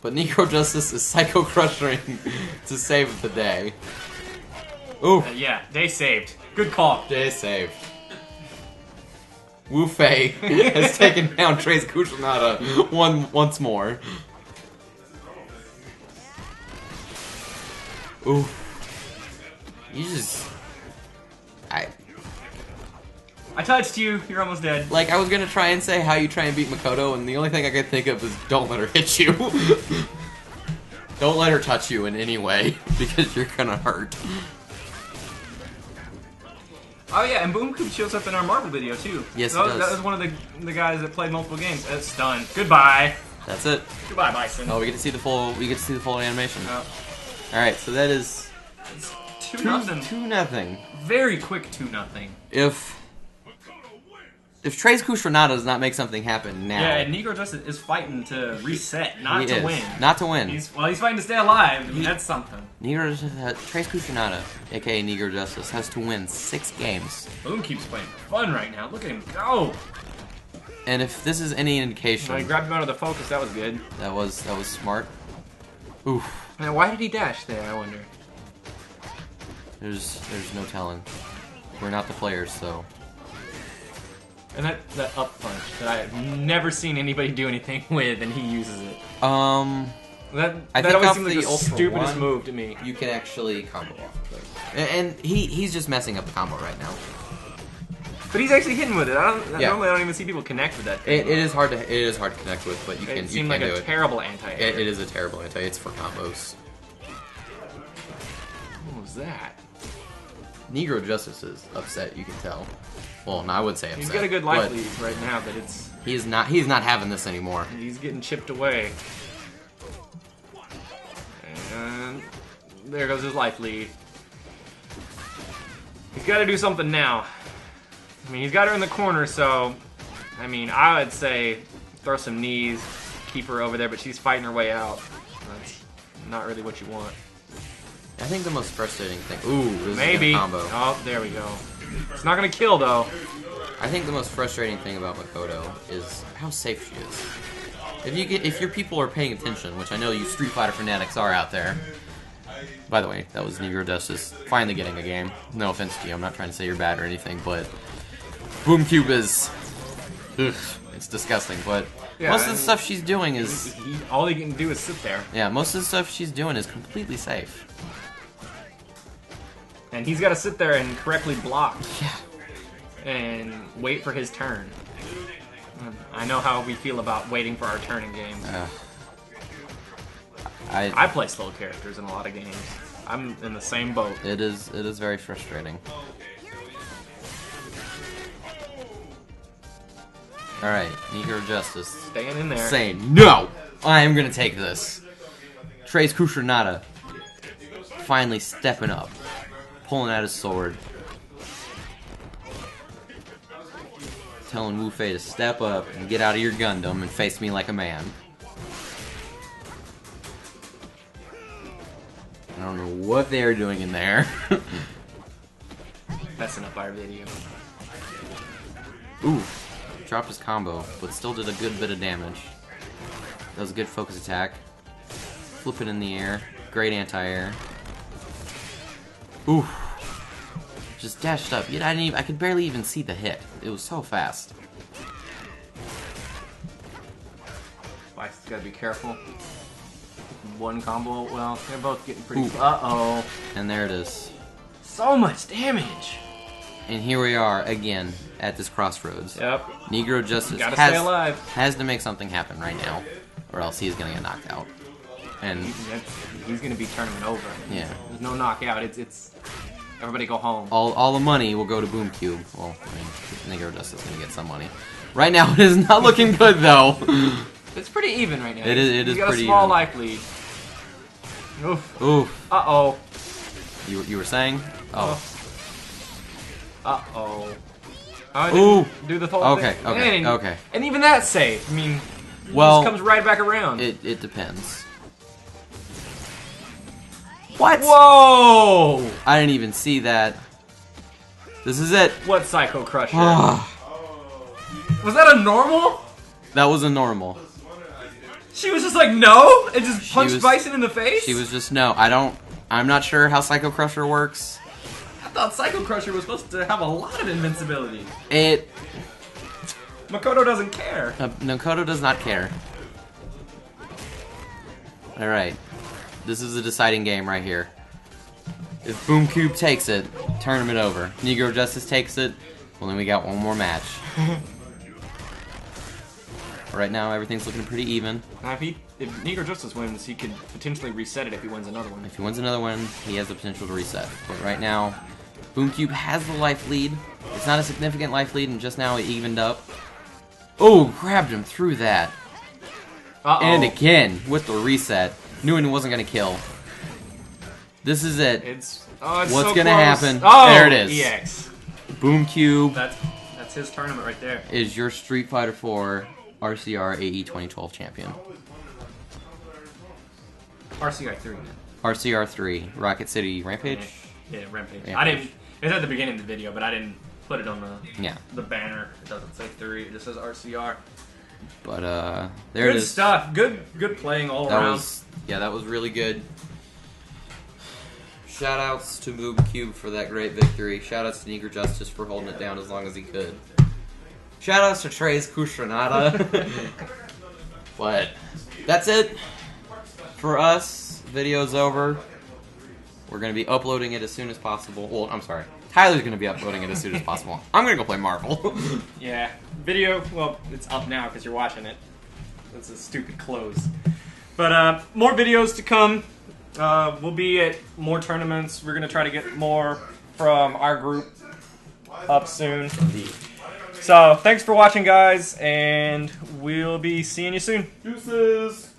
But Negro Justice is Psycho Crushing to save the day. Ooh. Yeah, they saved. Good call. Day saved. Wu Fei has taken down Trey's Kushranada once more. Ooh. You just... I touched you. You're almost dead. Like, I was gonna try and say how you try and beat Makoto, and the only thing I could think of is don't let her hit you. Don't let her touch you in any way, because you're gonna hurt. Oh yeah, and Boom Cube shows up in our Marvel video too. Yes, that he does. That was one of the guys that played multiple games. It's done. Goodbye. That's it. Goodbye, Bison. Oh, we get to see the full. animation. All right, so that is 2-0. 2-0. Very quick 2-0. If Trey's Kushranada does not make something happen now, Yeah, and Negro Justice is fighting to reset, not to win. Not to win. He's fighting to stay alive. I mean, that's something. Trey's Kushranada, aka Negro Justice, has to win 6 games. Boom keeps playing fun right now. Look at him go. And if this is any indication, I grabbed him out of the focus. That was good. that was smart. Oof. Now, why did he dash there? I wonder. There's no telling. We're not the players, so. And that up punch that I have never seen anybody do anything with, and he uses it. I That think always off seemed like the the Ultra stupidest 1, move to me. you can actually combo off of it. And he's just messing up the combo right now. But he's actually hitting with it. Yeah. Normally, I don't even see people connect with that thing. It is hard to connect with, but you It can seemed do like a it. terrible anti-air. It is a terrible anti. It's for combos. What was that? Negro Justice is upset. You can tell. Well, no, I would say upset. He's got a good life but lead right now, but it's He's not having this anymore. he's getting chipped away. And there goes his life lead. He's got to do something now. I mean, he's got her in the corner, so... I mean, I would say throw some knees, keep her over there, but she's fighting her way out. That's not really what you want. I think the most frustrating thing... Ooh, this Maybe. is a combo. Oh, there we go. It's not going to kill, though. I think the most frustrating thing about Makoto is how safe she is. If your people are paying attention, which I know you Street Fighter fanatics are out there. By the way, that was Negro Justice finally getting a game. No offense to you, I'm not trying to say you're bad or anything, but Boom Cube is... Ugh, it's disgusting, but Yeah, most of the stuff she's doing is... all he can do is sit there. Yeah, most of the stuff she's doing is completely safe. And he's got to sit there and correctly block. Yeah. And wait for his turn. I know how we feel about waiting for our turn in games. I play slow characters in a lot of games. I'm in the same boat. It is very frustrating. Alright, Negro Justice. Staying in there. Saying, no! I am gonna take this. Trace Kushranada finally stepping up. Pulling out his sword. Telling Wu Fei to step up and get out of your Gundam and face me like a man. I don't know what they are doing in there. Messing up our video. Ooh. Dropped his combo, but still did a good bit of damage. That was a good focus attack. Flip it in the air. Great anti-air. Ooh. Just dashed up. Yet I could barely even see the hit. It was so fast. Spike's gotta be careful. One combo, well, they're both getting pretty... Ooh. Uh-oh. And there it is. So much damage! And here we are again at this crossroads. Yep. Negro Justice Gotta stay alive. has to make something happen right now, or else he's gonna get knocked out. And He's gonna be tournament over. yeah, There's no knockout. It's everybody go home. all the money will go to Boom Cube. Well, I mean, Negro Justice is gonna get some money. Right now, it is not looking good though. It's pretty even right now. It is He's got pretty a small even. life lead. Oof. Oof. Uh-oh. You were saying? Oh. Uh-oh. I Ooh. didn't do the whole Okay. thing. Okay. And, Okay. And even that's safe. I mean, Well, it just comes right back around. It depends. What? Whoa! I didn't even see that. This is it. What Psycho Crusher? Ah, Was that a normal? that was a normal. She was just like, no? And just She punched was- Bison in the face? She was just no. I'm not sure how Psycho Crusher works. I thought Psycho Crusher was supposed to have a lot of invincibility. Makoto doesn't care. Nakoto does not care. Alright. This is a deciding game right here. If Boom Cube takes it, tournament over. Negro Justice takes it, well then we got one more match. Right now everything's looking pretty even. Now, if Negro Justice wins, he could potentially reset it if he wins another one. If he wins another one, he has the potential to reset. But right now, Boom Cube has the life lead. It's not a significant life lead, and just now it evened up. Oh, grabbed him through that. Uh-oh. And again, with the reset. Knew it wasn't going to kill. This is it. It's What's so gonna close. happen? Oh, There it is. EX. Boom Cube That's his tournament right there. is your Street Fighter 4 RCR AE 2012 champion. RCR3, man. RCR3, Rocket City Rampage? Yeah, Rampage. Rampage. I didn't. It's at the beginning of the video, but I didn't put it on Yeah. the banner. It doesn't say 3. It just says RCR. But, there it Good is. stuff. Good playing all That around. that was really good. Shoutouts to Boom Cube for that great victory. Shoutouts to Negro Justice for holding it down as long as he could. Shoutouts to Trace Kushranada. But that's it for us. Video's over. We're going to be uploading it as soon as possible. Well, I'm sorry. Tyler's going to be uploading it as soon as possible. I'm going to go play Marvel. Yeah. Video, well, it's up now because you're watching it. That's a stupid close. But more videos to come. We'll be at more tournaments. We're going to try to get more from our group up soon. So, thanks for watching, guys, and we'll be seeing you soon. Deuces!